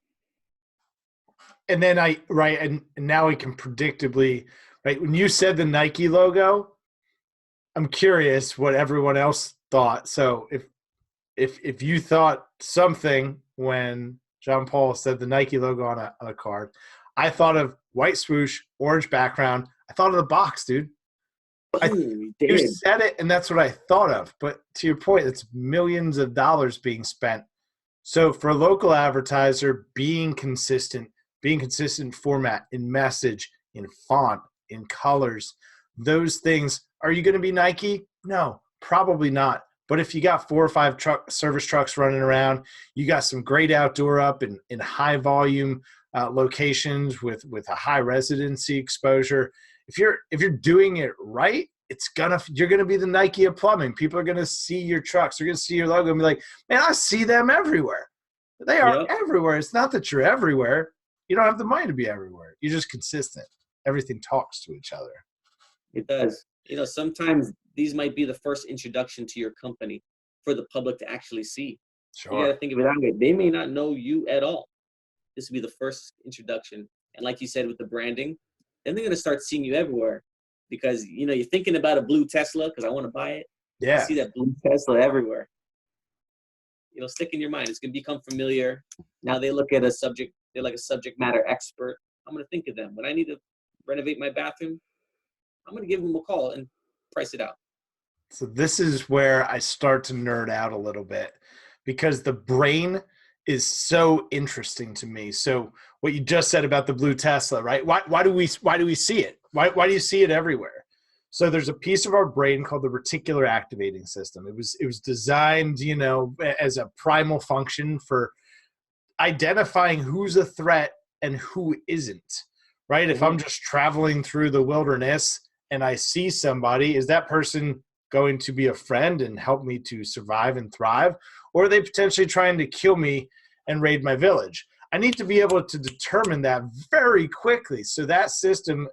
S1: And then and now we can predictably, right? When you said the Nike logo, I'm curious what everyone else thought. So if you thought something when John Paul said the Nike logo on a card, I thought of white swoosh, orange background. I thought of the box, dude. You said it, and that's what I thought of. But to your point, it's millions of dollars being spent. So for a local advertiser, being consistent in format, in message, in font, in colors, those things. Are you going to be Nike? No, probably not. But if you got 4 or 5 service trucks running around, you got some great outdoor up in high volume locations with a high residency exposure. If you're doing it right, you're gonna be the Nike of plumbing. People are gonna see your trucks. They're gonna see your logo and be like, man, I see them everywhere. They are everywhere. It's not that you're everywhere. You don't have the money to be everywhere. You're just consistent. Everything talks to each other.
S3: It does. Sometimes these might be the first introduction to your company for the public to actually see.
S1: Sure.
S3: You got to think of it that way. They may not know you at all. This will be the first introduction. And like you said with the branding, then they're going to start seeing you everywhere because, you're thinking about a blue Tesla because I want to buy it.
S1: Yeah.
S3: You see that blue Tesla everywhere. Stick in your mind. It's going to become familiar. Now they look at a subject. They're like a subject matter expert. I'm going to think of them. When I need to renovate my bathroom, I'm going to give them a call and price it out.
S1: So this is where I start to nerd out a little bit because the brain is so interesting to me. So what you just said about the blue Tesla, right? Why do we see it? Why do you see it everywhere? So there's a piece of our brain called the reticular activating system. It was designed, as a primal function for identifying who's a threat and who isn't, right? If I'm just traveling through the wilderness and I see somebody, is that person going to be a friend and help me to survive and thrive? Or are they potentially trying to kill me and raid my village? I need to be able to determine that very quickly. So that system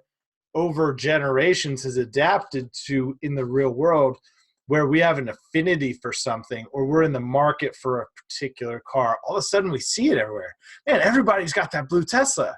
S1: over generations has adapted to in the real world where we have an affinity for something or we're in the market for a particular car. All of a sudden we see it everywhere. Man, everybody's got that blue Tesla.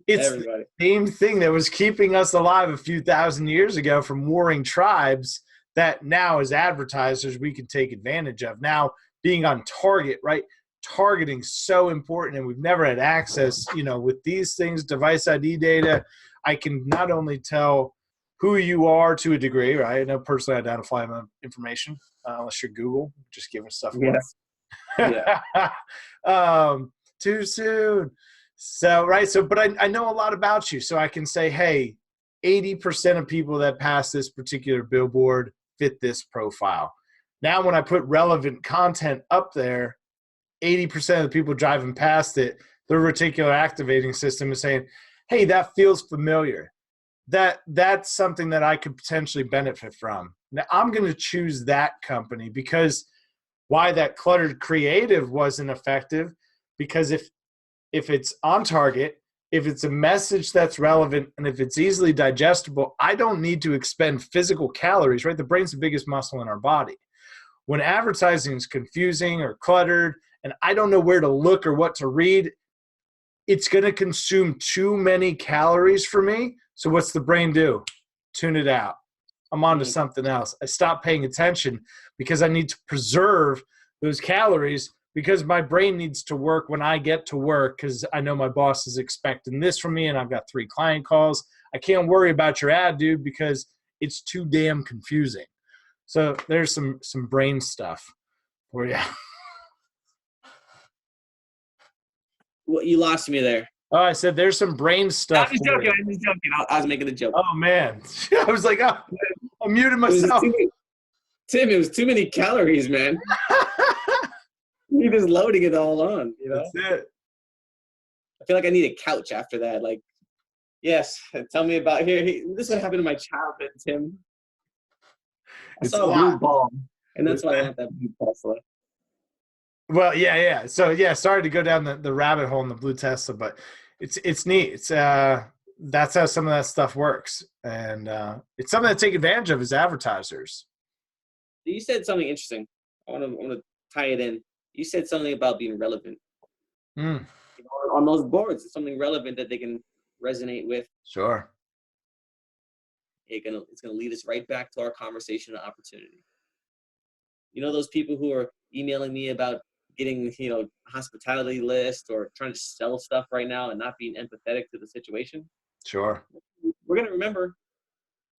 S1: It's the same thing that was keeping us alive a few thousand years ago from warring tribes that now as advertisers we can take advantage of. Now being on target, right? Targeting so important, and we've never had access, with these things, device ID data, I can not only tell who you are to a degree, right? No personally identifiable information, unless you're Google, just giving stuff away.
S3: Yes.
S1: Yeah. Too soon. So, right. So, but I know a lot about you. So I can say, hey, 80% of people that pass this particular billboard fit this profile. Now, when I put relevant content up there, 80% of the people driving past it, the reticular activating system is saying, hey, that feels familiar. That's something that I could potentially benefit from. Now, I'm going to choose that company because why that cluttered creative wasn't effective, because if it's on target, if it's a message that's relevant, and if it's easily digestible, I don't need to expend physical calories, right? The brain's the biggest muscle in our body. When advertising is confusing or cluttered, and I don't know where to look or what to read, it's going to consume too many calories for me. So what's the brain do? Tune it out. I'm on to something else. I stop paying attention because I need to preserve those calories because my brain needs to work when I get to work because I know my boss is expecting this from me and I've got 3 client calls. I can't worry about your ad, dude, because it's too damn confusing. So there's some brain stuff for you.
S3: Well, you lost me there.
S1: Oh, I said there's some brain stuff.
S3: I'm just joking. I was making a joke.
S1: Oh, man. I was like, oh, I muted myself.
S3: Tim, it was too many calories, man. You're just loading it all on,
S1: That's it.
S3: I feel like I need a couch after that. Like, yes, tell me about here. This is what happened in my childhood, Tim. I saw a blue ball, and that's why I want that blue Tesla.
S1: Well, yeah. So, yeah, sorry to go down the rabbit hole in the blue Tesla, but it's neat. It's that's how some of that stuff works. And it's something to take advantage of as advertisers.
S3: You said something interesting. I want to tie it in. You said something about being relevant.
S1: Mm,
S3: You know, on those boards, it's something relevant that they can resonate with.
S1: sure.
S3: It's gonna lead us right back to our conversation and opportunity. You know, those people who are emailing me about getting, you know, hospitality list or trying to sell stuff right now and not being empathetic to the situation.
S1: Sure.
S3: We're gonna remember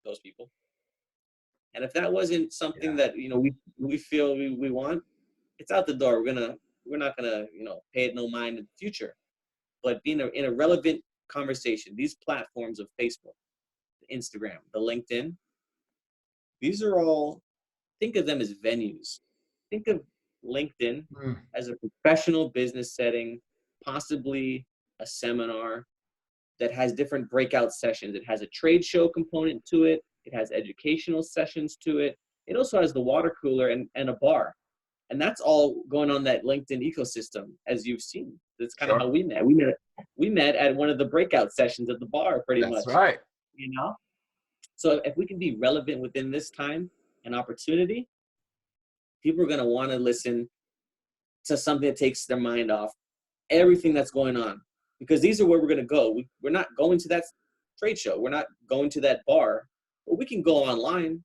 S3: those people. And if that wasn't something that, you know, we feel we want, it's out the door. We're not gonna, you know, pay it no mind in the future. But being in a relevant conversation, these platforms of Facebook, Instagram, the LinkedIn, these are all, think of them as venues. Think of LinkedIn
S1: Mm,
S3: as a professional business setting, possibly a seminar that has different breakout sessions. It has a trade show component to it. It has educational sessions to it. It also has the water cooler and a bar. And that's all going on that LinkedIn ecosystem, as you've seen. That's kind of
S1: sure.
S3: how we met. We met at one of the breakout sessions at the bar, pretty
S1: That's
S3: much.
S1: right.
S3: You know? So if we can be relevant within this time and opportunity, people are going to want to listen to something that takes their mind off everything that's going on, because these are where we're going to go. We're not going to that trade show. We're not going to that bar, but we can go online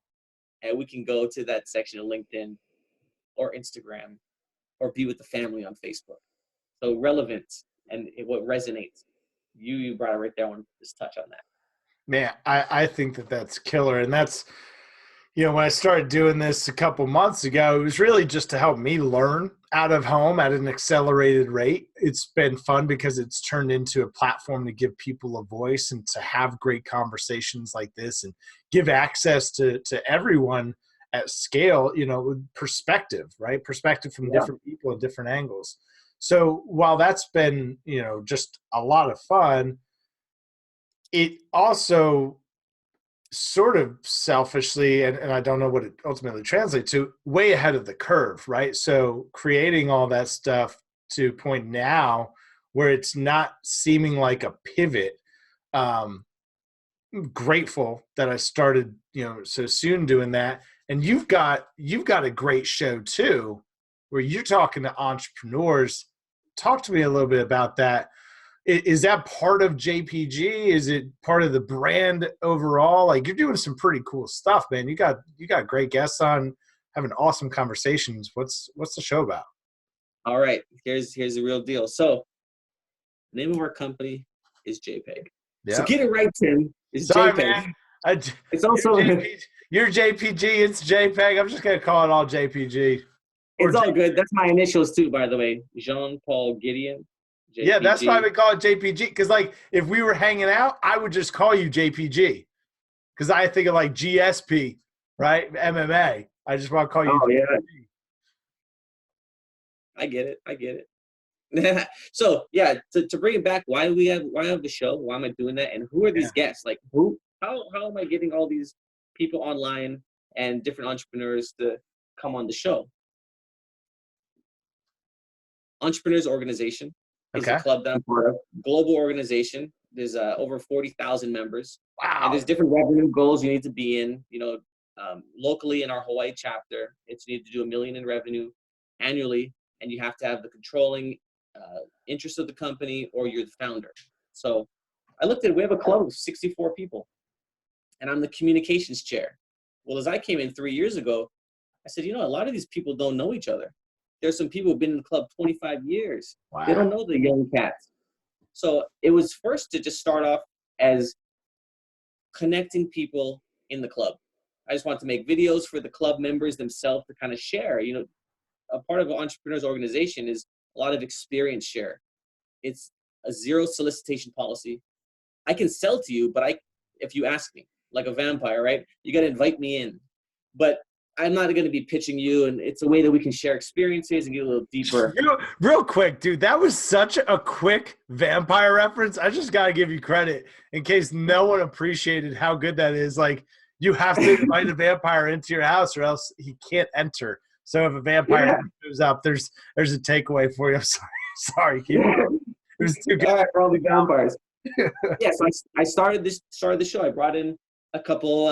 S3: and we can go to that section of LinkedIn or Instagram or be with the family on Facebook. So relevance and what resonates. You brought it right there. I want to just touch on that.
S1: Man, I think that's killer. And that's, you know, when I started doing this a couple months ago, it was really just to help me learn out of home at an accelerated rate. It's been fun because it's turned into a platform to give people a voice and to have great conversations like this and give access to everyone at scale, you know, with perspective, right? Perspective from different people at different angles. So while that's been, you know, just a lot of fun, it also sort of selfishly, and I don't know what it ultimately translates to, way ahead of the curve, right? So creating all that stuff to point now where it's not seeming like a pivot. Grateful that I started, you know, so soon doing that. And you've got a great show too, where you're talking to entrepreneurs. Talk to me a little bit about that. Is that part of JPG? Is it part of the brand overall? Like, you're doing some pretty cool stuff, man. You got great guests on, having awesome conversations. What's the show about?
S3: All right, here's the real deal. So the name of our company is JPEG.
S1: Yeah.
S3: So get it right, Tim. It's
S1: Sorry,
S3: JPEG.
S1: man.
S3: It's also
S1: you're JPG. It's JPEG. I'm just gonna call it all JPG.
S3: It's all good. That's my initials too, by the way. Jean-Paul Gideon. JPG.
S1: Yeah, that's why we call it JPG. Because, like, if we were hanging out, I would just call you JPG. Because I think of, like, GSP, right? MMA. I just want to call you JPG.
S3: Yeah. I get it. So, yeah, to bring it back, why have the show? Why am I doing that? And who are these guests? Like, how am I getting all these people online and different entrepreneurs to come on the show? Entrepreneurs Organization is a club that I'm part of. Global organization. There's over 40,000 members.
S1: Wow.
S3: And there's different revenue goals you need to be in. You know, locally in our Hawaii chapter, you need to do $1 million in revenue annually, and you have to have the controlling interest of the company, or you're the founder. So I looked at it. We have a club of 64 people, and I'm the communications chair. Well, as I came in 3 years ago, I said, you know, a lot of these people don't know each other. There's some people who've been in the club 25 years. Wow. They don't know the young cats. So it was first to just start off as connecting people in the club. I just wanted to make videos for the club members themselves to kind of share. You know, a part of an entrepreneur's organization is a lot of experience share. It's a zero solicitation policy. I can sell to you, but if you ask me, like a vampire, right? You got to invite me in. But I'm not going to be pitching you, and it's a way that we can share experiences and get a little deeper.
S1: Real quick, dude, that was such a quick vampire reference. I just got to give you credit in case no one appreciated how good that is. Like, you have to invite a vampire into your house or else he can't enter. So if a vampire shows up, there's a takeaway for you. I'm sorry. Keep it. It was too good.
S3: All right, for all the vampires. Yeah, so I started the show. I brought in a couple.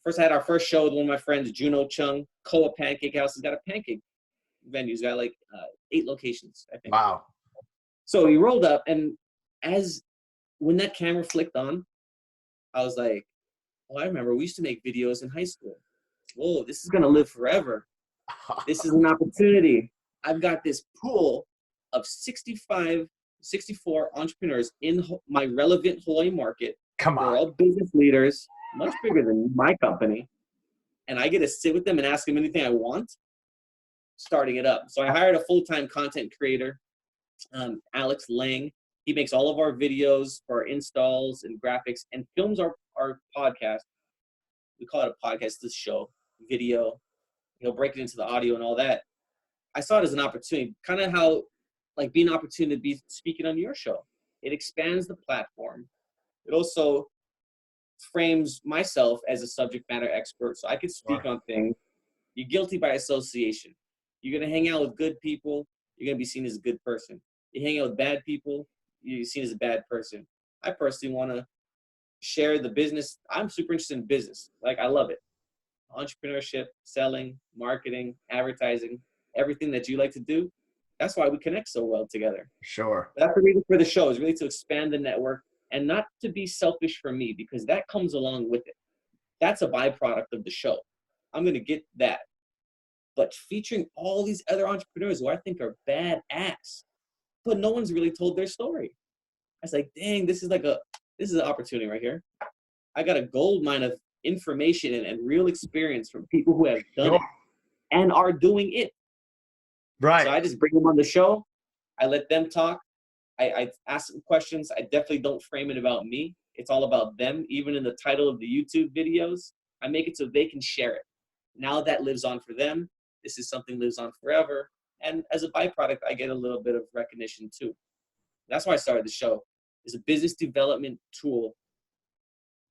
S3: First, I had our first show with one of my friends, Juno Chung. Koa Pancake House has got a pancake venue. It's got like 8 locations, I think.
S1: Wow.
S3: So he rolled up, and when that camera flicked on, I was like, "Oh, I remember we used to make videos in high school. Whoa, this is gonna live forever. This is an opportunity. I've got this pool of 64 entrepreneurs in my relevant Hawaii market.
S1: Come
S3: They're
S1: on.
S3: all business leaders, much bigger than my company. And I get to sit with them and ask them anything I want, starting it up. So I hired a full-time content creator, Alex Lang. He makes all of our videos for our installs and graphics and films our podcast. We call it a podcast, this show, video. He'll break it into the audio and all that. I saw it as an opportunity, kind of how, like, being an opportunity to be speaking on your show. It expands the platform. It also frames myself as a subject matter expert, so I can speak on things. You're guilty by association. You're going to hang out with good people, you're going to be seen as a good person. You hang out with bad people, you're seen as a bad person. I personally want to share the business. I'm super interested in business. Like, I love it. Entrepreneurship, selling, marketing, advertising, everything that you like to do. That's why we connect so well together.
S1: Sure.
S3: That's the reason for the show, is really to expand the network and not to be selfish for me, because that comes along with it. That's a byproduct of the show. I'm going to get that. But featuring all these other entrepreneurs who I think are badass, but no one's really told their story. I was like, dang, this is an opportunity right here. I got a gold mine of information and real experience from people who have done it and are doing it.
S1: Right.
S3: So I just bring them on the show. I let them talk. I ask them questions. I definitely don't frame it about me. It's all about them. Even in the title of the YouTube videos, I make it so they can share it. Now that lives on for them. This is something that lives on forever. And as a byproduct, I get a little bit of recognition too. That's why I started the show. It's a business development tool,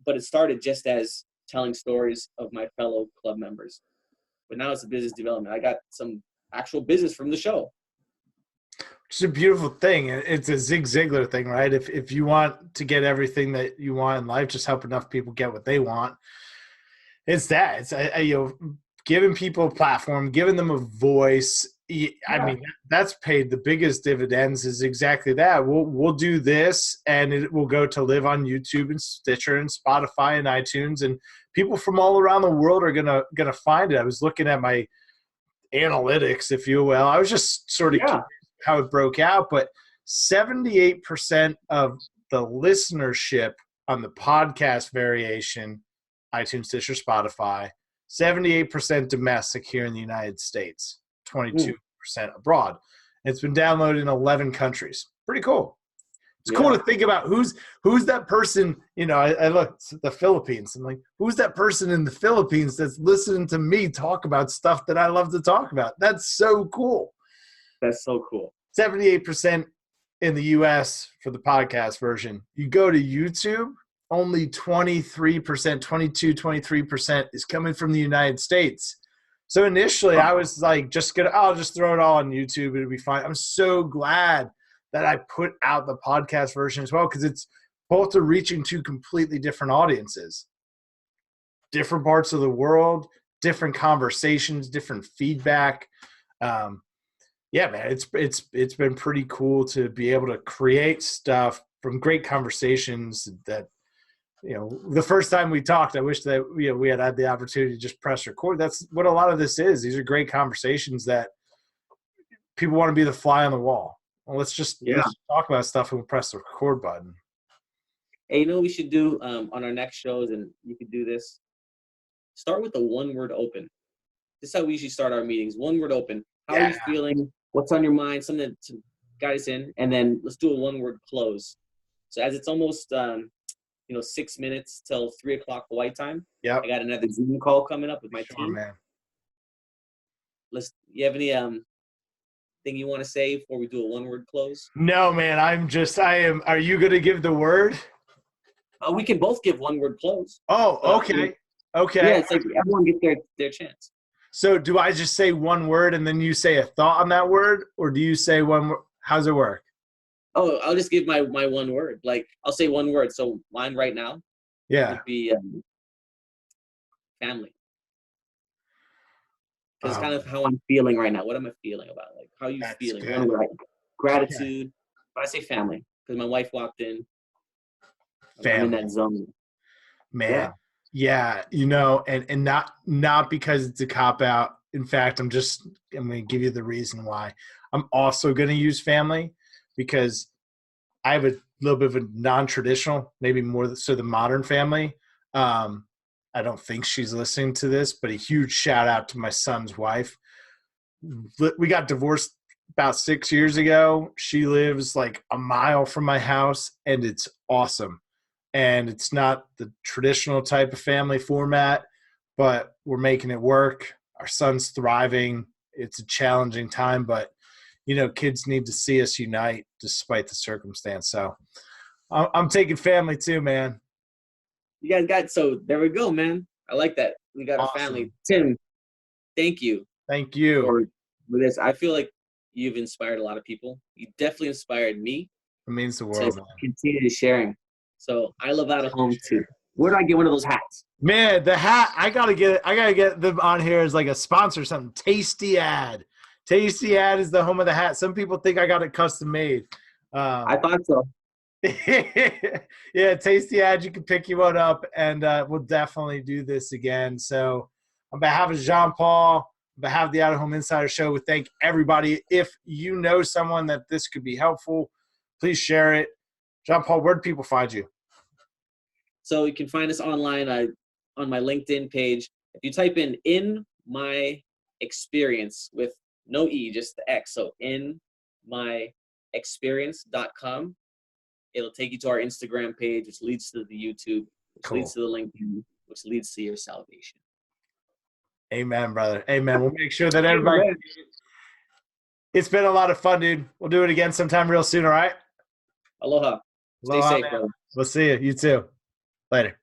S3: but it started just as telling stories of my fellow club members. But now it's a business development. I got some actual business from the show.
S1: It's a beautiful thing. It's a Zig Ziglar thing, right? If you want to get everything that you want in life, just help enough people get what they want. It's that. It's giving people a platform, giving them a voice. I mean, that's paid the biggest dividends. Is exactly that. We'll do this, and it will go to live on YouTube and Stitcher and Spotify and iTunes, and people from all around the world are gonna find it. I was looking at my analytics, if you will. I was just sort of curious how it broke out, but 78% of the listenership on the podcast variation, iTunes, Stitcher, Spotify, 78% domestic here in the United States, 22% abroad. It's been downloaded in 11 countries. Pretty cool. It's cool to think about who's that person. You know, I looked at the Philippines. I'm like, who's that person in the Philippines that's listening to me talk about stuff that I love to talk about? That's so cool.
S3: That's so cool.
S1: 78% in the US for the podcast version. You go to YouTube, only 23%, 23% is coming from the United States. So initially I was like, I'll just throw it all on YouTube. It'll be fine. I'm so glad that I put out the podcast version as well, because it's both are reaching two completely different audiences, different parts of the world, different conversations, different feedback. Yeah, man, it's been pretty cool to be able to create stuff from great conversations that, you know, the first time we talked, I wish that we had the opportunity to just press record. That's what a lot of this is. These are great conversations that people want to be the fly on the wall. Well, let's just talk about stuff and we'll press the record button.
S3: Hey, you know what we should do on our next shows, and you could do this? Start with a one-word open. This is how we usually start our meetings. One word open. How are you feeling? What's on your mind? Something to guide us in. And then let's do a one-word close. So as it's almost 6 minutes till 3 o'clock Hawaii time.
S1: Yeah.
S3: I got another Zoom call coming up with my team.
S1: Man.
S3: You have any thing you want to say before we do a one-word close?
S1: No, man. Are you going to give the word?
S3: We can both give one-word close.
S1: Oh, okay. Okay.
S3: Yeah, it's like everyone gets their chance.
S1: So do I just say one word and then you say a thought on that word? Or do you say one word? How's it work?
S3: Oh, I'll just give my one word. Like, I'll say one word. So mine right now
S1: Yeah.
S3: would be family. Because it's kind of how I'm feeling right now. What am I feeling about? Like, how are you
S1: That's
S3: feeling?
S1: good.
S3: Gratitude. But I say family because my wife walked in. I'm in
S1: Family.
S3: that zone.
S1: Man. Yeah, and not because it's a cop out. In fact, I'm going to give you the reason why. I'm also going to use family because I have a little bit of a non-traditional, maybe more so the modern family. I don't think she's listening to this, but a huge shout out to my son's wife. We got divorced about 6 years ago. She lives like a mile from my house, and it's awesome. And it's not the traditional type of family format, but we're making it work. Our son's thriving. It's a challenging time, but kids need to see us unite despite the circumstance. So I'm taking family too, man.
S3: You guys got, so there we go, man. I like that. We got
S1: Awesome.
S3: a family. Tim, thank you.
S1: Thank you.
S3: For this. I feel like you've inspired a lot of people. You definitely inspired me.
S1: It means the world,
S3: to
S1: man.
S3: continue sharing. So I love Out of Home too. Where do I get one of those hats?
S1: Man, the hat, I gotta get them on here as like a sponsor or something. Tasty Ad. Tasty Ad is the home of the hat. Some people think I got it custom made.
S3: I thought so.
S1: Yeah, Tasty Ad, you can pick you one up, and we'll definitely do this again. So on behalf of Jean-Paul, on behalf of the Out of Home Insider Show, we thank everybody. If you know someone that this could be helpful, please share it. Jean-Paul, where do people find you?
S3: So you can find us online on my LinkedIn page. If you type in my experience with no E, just the X, so inmyexperience.com, it'll take you to our Instagram page, which leads to the YouTube, which leads to the LinkedIn, which leads to your salvation.
S1: Amen, brother. Amen. We'll make sure that everybody. It's been a lot of fun, dude. We'll do it again sometime real soon, all right?
S3: Aloha. Stay safe, brother.
S1: We'll see you. You too. Later.